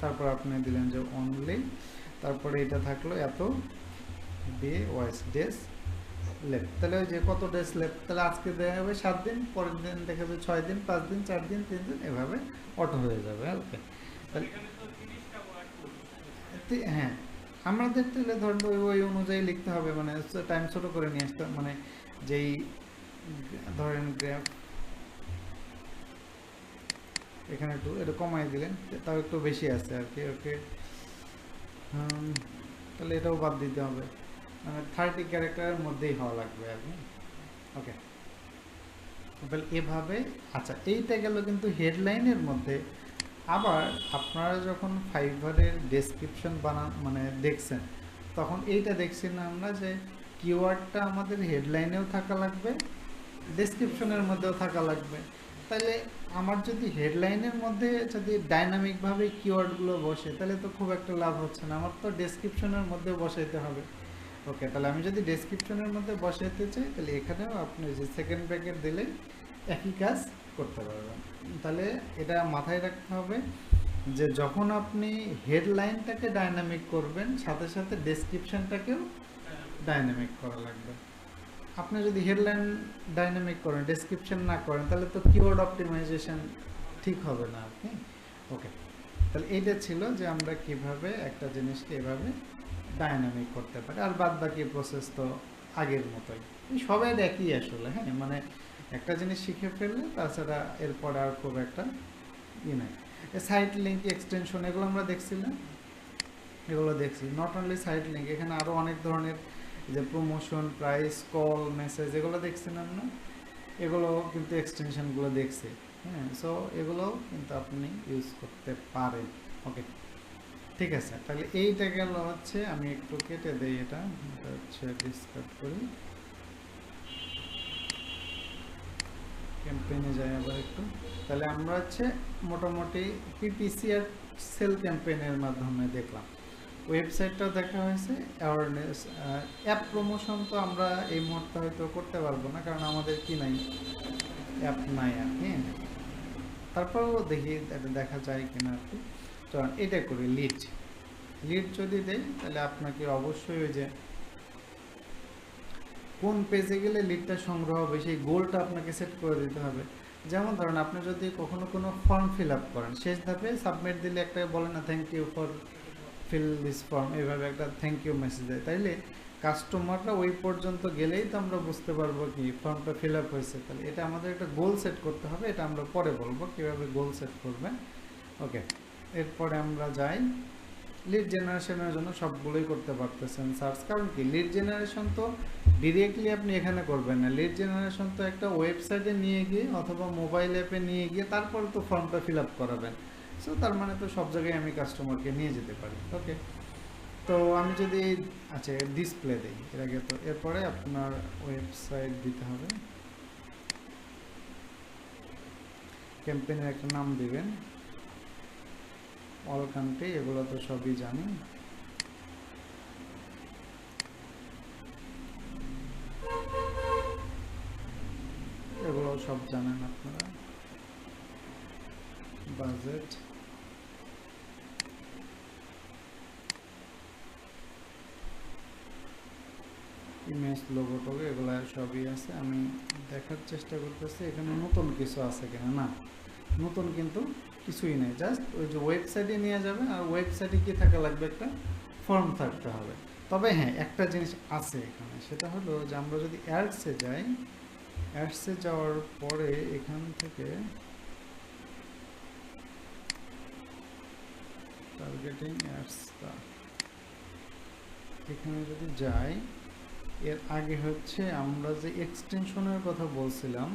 তারপর আপনি দিলেন যে অনলি, তারপরে এটা থাকলো এত ডে ওয়াইজ ডেস লেফট, তাহলে ওই যে কত ডেস লেফট, তাহলে আজকে দেখা যাবে 7 দিন, পরের দিন দেখা যাবে 6 দিন, 5 দিন, 4 দিন, 3 দিন, এভাবে অটো হয়ে যাবে। ওকে, তাহলে হ্যাঁ, আমাদের তাহলে ধরেন ওই অনুযায়ী লিখতে হবে, মানে টাইম ছোটো করে নিয়ে আসতে, মানে যেই ধরেন গ্রাফ এখানে একটু এটা কমাই দিলেন, তাও একটু বেশি আছে আর কি। ওকে, তাহলে এটাও বাদ দিতে হবে, মানে 30 ক্যারেক্টারের মধ্যেই হওয়া লাগবে আর কি। ওকে, তাহলে এভাবে, আচ্ছা এইটা গেল কিন্তু হেডলাইনের মধ্যে। আবার আপনারা যখন ফাইবারের ডেসক্রিপশন মানে দেখছেন, তখন এইটা দেখছি না আমরা, যে কিওয়ার্ডটা আমাদের হেডলাইনেও থাকা লাগবে, ডেসক্রিপশনের মধ্যেও থাকা লাগবে। তাহলে আমার যদি হেডলাইনের মধ্যে যদি ডাইনামিকভাবে কিওয়ার্ডগুলো বসে, তাহলে তো খুব একটা লাভ হচ্ছে না, আমার তো ডেসক্রিপশনের মধ্যে বসাইতে হবে। ওকে, তাহলে আমি যদি ডেসক্রিপশনের মধ্যে বসাইতে চাই, তাহলে এখানেও আপনি যে সেকেন্ড ব্র্যাকেট দিলেই একই কাজ করতে পারবেন। তাহলে এটা মাথায় রাখতে হবে যে যখন আপনি হেডলাইনটাকে ডাইনামিক করবেন, সাথে সাথে ডেসক্রিপশনটাকেও ডাইনামিক করা লাগবে। আপনি যদি হেডলাইন ডাইনামিক করেন, ডেসক্রিপশন না করেন, তাহলে তো কিওয়ার্ড অপটিমাইজেশন ঠিক হবে না আর কি। ওকে, তাহলে এইটা ছিল যে আমরা কিভাবে একটা জিনিসকে এভাবে ডাইনামিক করতে পারি, আর বাদ বাকি প্রসেস তো আগের মতোই, সবাই একই আসলে। হ্যাঁ, মানে একটা জিনিস শিখে ফেললে তাছাড়া এরপরে আর খুব একটা নাই। সাইট লিঙ্ক এক্সটেনশন এগুলো আমরা দেখছিলাম, এগুলো দেখছি। নট অনলি সাইট লিঙ্ক, এখানে আরও অনেক ধরনের যে প্রমোশন, প্রাইস, কল, মেসেজ, এগুলো দেখছিলাম না, এগুলো কিন্তু এক্সটেনশনগুলো দেখছি। হ্যাঁ, সো এগুলো কিন্তু আপনি ইউজ করতে পারেন। ওকে, ঠিক আছে, তাহলে এইটা গেল হচ্ছে, আমি একটু কেটে দিই, এটা হচ্ছে ডিসকাস করি, ক্যাম্পেইনে যাই আবার একটু। তাহলে আমরা হচ্ছে মোটামুটি পিপিসি আর সেল ক্যাম্পেইনের মাধ্যমে দেখলাম, ওয়েবসাইটটাও দেখা হয়েছে, অ্যাওয়ারনেস, অ্যাপ প্রমোশন তো আমরা এই মুহূর্তে হয়তো করতে পারবো না, কারণ আমাদের কি নাই, অ্যাপ নাই আর কি। তারপরেও দেখি এটা দেখা যায় কিনা আর কি। তো এটা করি, লিড যদি দেই, তাহলে আপনাকে অবশ্যই ওই যে কোন পেজে গেলে লিডটা সংগ্রহ হবে সেই গোলটা আপনাকে সেট করে দিতে হবে। যেমন ধরেন আপনি যদি কখনো কোনো ফর্ম ফিল আপ করেন, শেষ ধাপে সাবমিট দিলে একটা বলে না thank you for fill this form, এইভাবে একটা থ্যাংক ইউ মেসেজ দেয়, তাইলে কাস্টমাররা ওই পর্যন্ত গেলেই তো আমরা বুঝতে পারবো কি ফর্মটা ফিল আপ হয়েছে। তাহলে এটা আমাদের একটা গোল সেট করতে হবে, এটা আমরা পরে বলবো কীভাবে গোল সেট করবেন। ওকে, এরপরে আমরা যাই লিড জেনারেশনের জন্য, সবগুলোই করতে পারতেছেন সার্চ, কারণ কি লিড জেনারেশন তো ডিরেক্টলি আপনি এখানে করবেন না, লিড জেনারেশন তো একটা ওয়েবসাইটে নিয়ে গিয়ে অথবা মোবাইল অ্যাপে নিয়ে গিয়ে তারপরে তো ফর্মটা ফিল আপ করাবেন। সো তার মানে তো সব জায়গায় আমি কাস্টমারকে নিয়ে যেতে পারি। ওকে, তো আমি যদি আচ্ছা ডিসপ্লে দিই এর আগে, তো এরপরে আপনার ওয়েবসাইট দিতে হবে, ক্যাম্পেইনের একটা নাম দিবেন, অল কান্ট্রি, এগুলো তো সবই জানি। এগুলো সব জানেন আপনারা। বাজেট, ইমেজ, লোগো টোগো এগুলো সবই আছে। আমি দেখার চেষ্টা করতেছি এখানে নতুন কিছু আছে কিনা। না, নতুন কিন্তু কিছুই নেই, জাস্ট ওই যে ওয়েবসাইটে নিয়ে যাবে, আর ওয়েবসাইটে কি থাকা লাগবে, একটা ফর্ম থাকতে হবে। তবে হ্যাঁ, একটা জিনিস আছে এখানে, সেটা হলো যে আমরা যদি অ্যাডসে যাই, অ্যাডসে যাওয়ার পরে এখান থেকে টার্গেটিং অ্যাডস, এখানে যদি যাই, এর আগে হচ্ছে আমরা যে এক্সটেনশনের কথা বলছিলাম,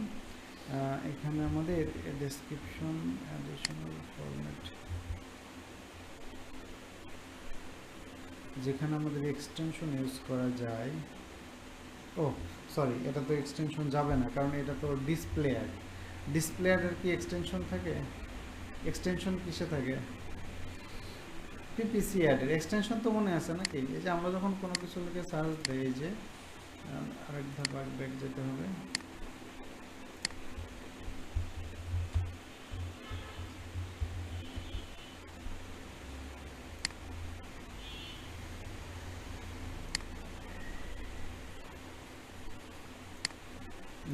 এখানে আমাদের ডেসক্রিপশন, অ্যাডিশনাল ফরম্যাট, যেখানে আমাদের এক্সটেনশন ইউজ করা যায়। ও সরি, এটা তো এক্সটেনশন যাবে না, কারণ এটা তো ডিসপ্লে অ্যাড। ডিসপ্লে অ্যাডের কি এক্সটেনশন থাকে? এক্সটেনশন কিসে থাকে? পিপিসি অ্যাডের এক্সটেনশন তো মনে আছে নাকি? এই যে আমরা যখন কোনো কিছু লিখে সার্চ দিই, এই যে আরেক ধাপ ব্যাক যেতে হবে।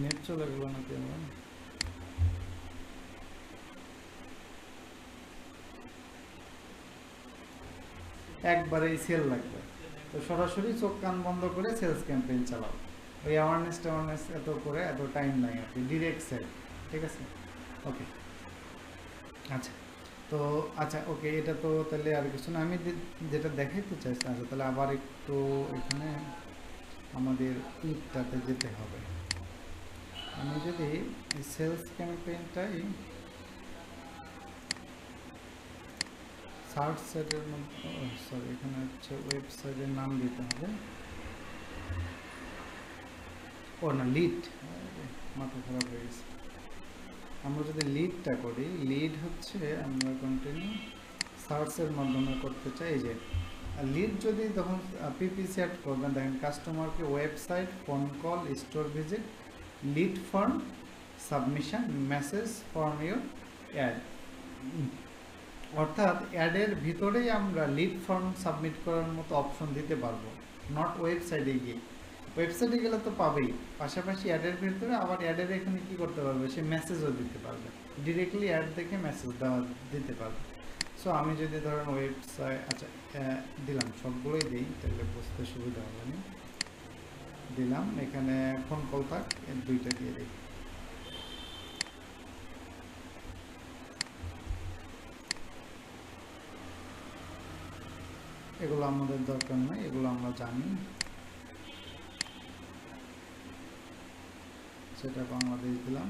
নেট চলে গেল নাকি আমার? একবারেই সেল লাগবে, তো সরাসরি চোখ কান বন্ধ করে সেলস ক্যাম্পেইন চালাও। ওই অ্যাওয়ারনেস এত করে এত টাইম নাই আর কি, ডিরেক্ট সেল। ঠিক আছে, ওকে। আচ্ছা, তো আচ্ছা ওকে, এটা তো তাহলে আর কিছু না। আমি যেটা দেখাইতে চাইছি, আচ্ছা তাহলে আবার একটু এখানে আমাদের ইটটাতে যেতে হবে। আমি যদি সেলস ক্যাম্পেইনটাই সার্চ সাইটের মধ্যে, সরি এখানে হচ্ছে ওয়েবসাইটের নাম দিতে হবে। ও না, লিড, মাথা খারাপ হয়ে গেছে। আমরা যদি লিডটা করি, লিড হচ্ছে আমরা কন্টিনিউ সার্চের মাধ্যমে করতে চাই। যে লিড যদি তখন পিপিসি অ্যাড করবেন, দেখেন কাস্টমারকে website, phone call, store visit, lead form, submission, message form your add. অর্থাৎ অ্যাডের ভিতরেই আমরা লিড ফর্ম সাবমিট করার মতো অপশন দিতে পারবো, নট ওয়েবসাইটে গিয়ে। ওয়েবসাইটে গেলে তো পাবেই, পাশাপাশি অ্যাডের ভিতরে আবার অ্যাডের এখানে কী করতে পারবে, সে মেসেজও দিতে পারবে, ডিরেক্টলি অ্যাড দেখে মেসেজ দেওয়া দিতে পারবে। সো আমি যদি ধরেন ওয়েবসাইট, আচ্ছা দিলাম, সবগুলোই দিই তাহলে বুঝতে সুবিধা হবে না। দিলাম এখানে ফোন কল থাক, দুইটা দিয়ে দিই। এগুলো আমাদের দরকার নেই, এগুলো আমরা জানি। সেটা বাংলাদেশ দিলাম।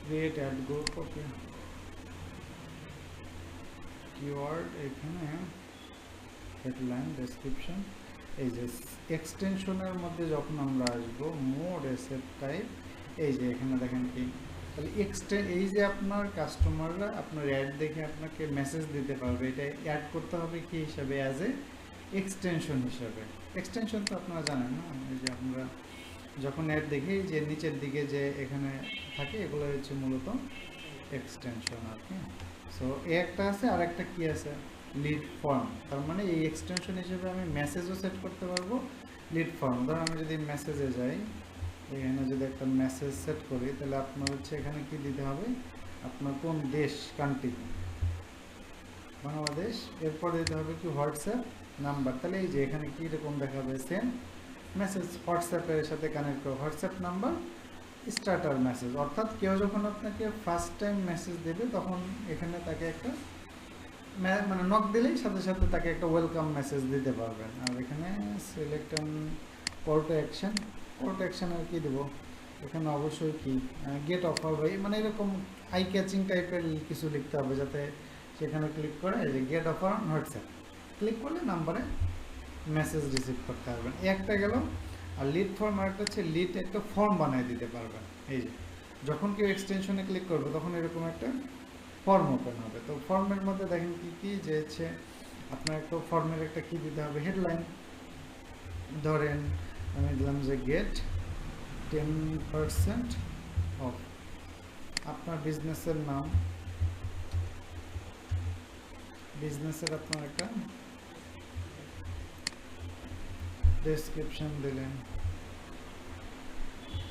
ক্রিয়েট অ্যাড গ্রুপ, ওকে। কিওয়ার্ড এখানে হেডলাইন, ডেসক্রিপশন। এই যে এক্সটেনশনের মধ্যে যখন আমরা আসবো, মোড এসেট টাইপ, এই যে এখানে দেখেন কি, তাহলে এই যে আপনার কাস্টমাররা আপনার অ্যাড দেখে আপনাকে মেসেজ দিতে পারবে, এটা অ্যাড করতে হবে কি হিসাবে, অ্যাজ এ এক্সটেনশন হিসাবে। এক্সটেনশন তো আপনারা জানেন না, এই যে আমরা যখন অ্যাড দেখি যে নিচের দিকে যে এখানে থাকে, এগুলো হচ্ছে মূলত এক্সটেনশন আর কি। সো এই একটা আছে, আর একটা কি আছে, লিড ফর্ম। তার মানে এই এক্সটেনশন হিসেবে আমি মেসেজও সেট করতে পারবো, লিড ফর্ম। ধরুন আমি যদি মেসেজে যাই, এখানে যদি একটা মেসেজ সেট করি, তাহলে আপনার হচ্ছে এখানে কি দিতে হবে, আপনার কোন দেশ, কান্ট্রি, বাংলাদেশ। এরপর দিতে হবে কি হোয়াটসঅ্যাপ নাম্বার। তাহলে এই যে এখানে কীরকম দেখাবে, সেম মেসেজ হোয়াটসঅ্যাপের সাথে কানেক্ট করো, হোয়াটসঅ্যাপ নাম্বার, স্টার্টার মেসেজ। অর্থাৎ কেউ যখন আপনাকে ফার্স্ট টাইম মেসেজ দেবে, তখন এখানে তাকে একটা মানে নক দিলেই সাথে সাথে তাকে একটা ওয়েলকাম মেসেজ দিতে পারবেন। আর এখানে select call to action, call to action আর কি দেবো এখানে, অবশ্যই কি গেট অফার হয়, মানে এরকম আই ক্যাচিং টাইপের কিছু লিখতে হবে, যাতে সেখানে ক্লিক করে যে get offer on WhatsApp, click করলে নাম্বারে মেসেজ রিসিভ করতে পারবেন, এই একটা গেল। আর লিড ফর্ম আরেকটা হচ্ছে লিড একটা ফর্ম বানিয়ে দিতে পারবেন। এই যে যখন কেউ এক্সটেনশনে ক্লিক করবে তখন এরকম একটা ফর্ম ওপেন হবে। তো ফর্মের মধ্যে দেখেন কি কি যে হচ্ছে আপনার একটা ফর্মের একটা কি দিতে হবে, হেডলাইন ধরেন আমি দিলাম যে গেট 10% অফ, আপনার বিজনেসের নাম, বিজনেসের আপনার একটা ডেসক্রিপশন দিলেন।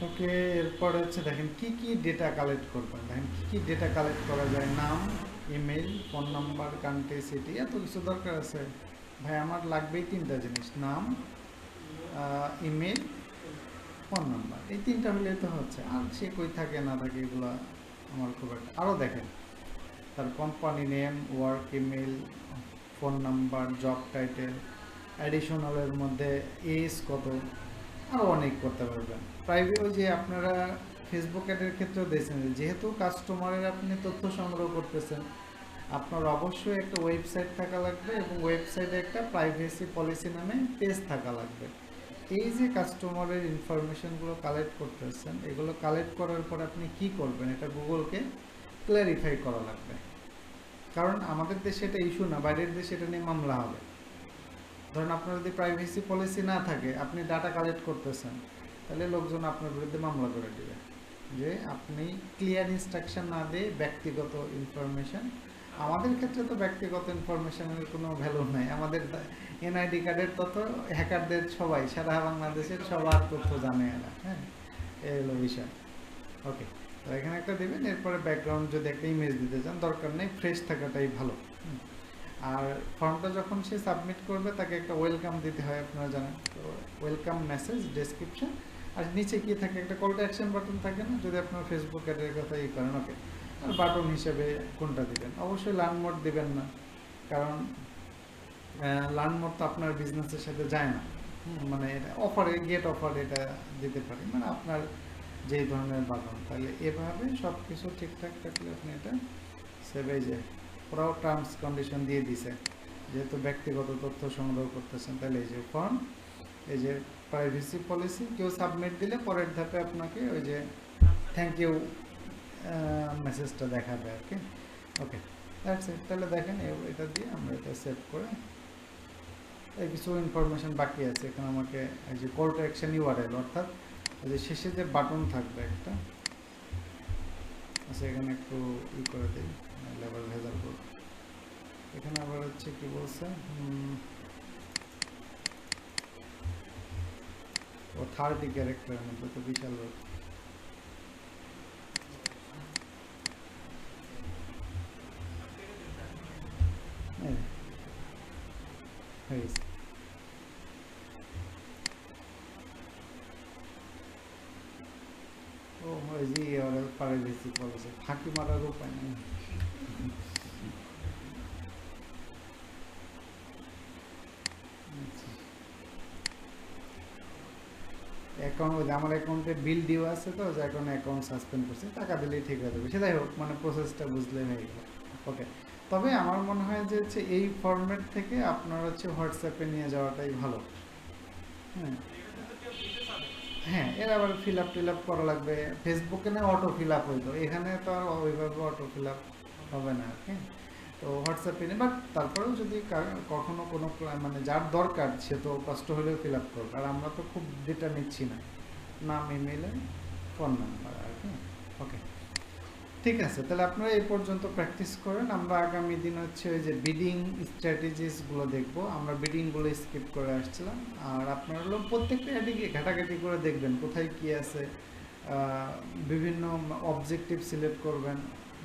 ওকে, এরপর হচ্ছে দেখেন কি কি ডেটা কালেক্ট করবেন, দেখেন কি কি ডেটা কালেক্ট করা যায়, নাম, email, phone number, country, city, এত কিছু দরকার আছে। ভাই আমার লাগবেই তিনটা জিনিস, নাম, ইমেল, ফোন নাম্বার, এই তিনটা হলে তো হচ্ছে। আর সে কই থাকে না থাকে এগুলো আমার খুব একটা। আরও দেখেন তার company name, work email, phone number, job title, অ্যাডিশনালের মধ্যে এজ কত, আরও অনেক করতে পারবেন। প্রাইভেট ওই যে আপনারা ফেসবুক অ্যাডের ক্ষেত্রেও দেখছেন, যেহেতু কাস্টমারের আপনি তথ্য সংগ্রহ করতেছেন, আপনার অবশ্যই একটা ওয়েবসাইট থাকা লাগবে এবং ওয়েবসাইটে একটা প্রাইভেসি পলিসি নামে পেজ থাকা লাগবে। এই যে কাস্টমারের ইনফরমেশনগুলো কালেক্ট করতেছেন, এগুলো কালেক্ট করার পর আপনি কি করবেন, এটা গুগলকে ক্ল্যারিফাই করা লাগবে। কারণ আমাদের দেশে এটা ইস্যু না, বাইরের দেশে এটা নিয়ে মামলা হবে। ধরুন আপনার যদি প্রাইভেসি পলিসি না থাকে, আপনি ডাটা কালেক্ট করতেছেন, তাহলে লোকজন আপনার বিরুদ্ধে মামলা করে দেবে যে আপনি ক্লিয়ার ইনস্ট্রাকশন না দিয়ে ব্যক্তিগত ইনফরমেশন। আমাদের ক্ষেত্রে তো ব্যক্তিগত ইনফরমেশনের কোনো ভ্যালু নাই, আমাদের এনআইডি কার্ডের তথ্য হ্যাকারদের সবাই সারা বাংলাদেশের সবার তথ্য জানে এরা। হ্যাঁ, এই হলো বিষয়। ওকে, তো এখানে একটা দেবেন। এরপরে ব্যাকগ্রাউন্ড যদি একটা ইমেজ দিতে চান, দরকার নেই, ফ্রেশ থাকাটাই ভালো। আর ফর্মটা যখন সে সাবমিট করবে তাকে একটা ওয়েলকাম দিতে হয়, আপনারা জানেন। তো ওয়েলকাম মেসেজ, ডেসক্রিপশন, আর নিচে কি থাকে, একটা কল টু অ্যাকশন বাটন থাকে না, যদি আপনার ফেসবুক অ্যাডের কথা ই করেন। ওকে, আর বাটন হিসেবে কোনটা দিবেন, অবশ্যই লার্ন মোড দিবেন না, কারণ লার্ন মোড তো আপনার বিজনেসের সাথে যায় না। মানে এটা অফারে, গেট অফার এটা দিতে পারি, মানে আপনার যেই ধরনের বাটন। তাহলে এভাবে সব কিছু ঠিকঠাক থাকলে আপনি এটা সেভে যায়। ওরাও টার্মস কন্ডিশন দিয়ে দিছে, যেহেতু ব্যক্তিগত তথ্য সংগ্রহ করতেছেন। তাহলে এই যে ফর্ম, এই যে প্রাইভেসি পলিসি, কেউ সাবমিট দিলে পরের ধাপে আপনাকে ওই যে থ্যাংক ইউ মেসেজটা দেখাবে আর কি। ওকে, দ্যাটস ইট। তাহলে দেখেন এটা দিয়ে আমরা এটা সেভ করে, এই কিছু ইনফরমেশন বাকি আছে এখানে। আমাকে এই যে কল টু অ্যাকশন ইউআরএল, অর্থাৎ ওই যে শেষে যে বাটন থাকবে একটা, আচ্ছা এখানে একটু ই করে দিই, লেভেল ভেজাল করব। এখানে আবার হচ্ছে কি বলছে, ও 30 ক্যারেক্টারের মধ্যে তো বিশাল হয়েছে। ও ওই যে ওরা পারে বেশি বলেছে, ফাঁকি মারার উপায় নেই। অ্যাকাউন্ট, আমার অ্যাকাউন্টে বিল ডিউ আছে, তো যে এখন অ্যাকাউন্ট সাসপেন্ড করছে, টাকা দিলেই ঠিক হয়ে যাবে। সেটাই হোক, মানে প্রসেসটা বুঝলে হয়ে গেল। ওকে, তবে আমার মনে হয় যে হচ্ছে এই ফরম্যাট থেকে আপনার হচ্ছে হোয়াটসঅ্যাপে নিয়ে যাওয়াটাই ভালো। হ্যাঁ, হ্যাঁ, এর আবার ফিল আপ টিল আপ করা লাগবে। ফেসবুকে না অটো ফিল আপ হইতো, এখানে তো আর ওইভাবে অটো ফিল আপ হবে না আর কি। তো হোয়াটসঅ্যাপে নিয়ে, বাট তারপরেও যদি কখনো কোনো মানে যার দরকার সে তো কষ্ট হলেও ফিল আপ করবে। আর আমরা তো খুব ডেটা নিচ্ছি না, নাম, ইমেলে, ফোন নাম্বার আর কি। ওকে, ঠিক আছে। তাহলে আপনারা এই পর্যন্ত প্র্যাকটিস করেন। আমরা আগামী দিন হচ্ছে ওই যে বিডিং স্ট্র্যাটেজিসগুলো দেখবো। আমরা বিডিংগুলো স্কিপ করে আসছিলাম। আর আপনারা হলো প্রত্যেকটা এদিকে ঘাটাঘাটি করে দেখবেন কোথায় কী আছে। বিভিন্ন অবজেক্টিভ সিলেক্ট করবেন,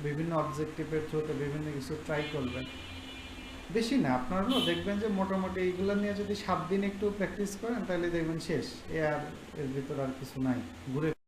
বিভিন্ন অবজেক্টিভের থ্রুতে বিভিন্ন কিছু ট্রাই করবেন। বেশি না, আপনারাও দেখবেন যে মোটামুটি এইগুলো নিয়ে যদি 7 দিন একটু প্র্যাকটিস করেন তাহলে দেখবেন শেষ। এর ভিতর আর কিছু নাই, ঘুরে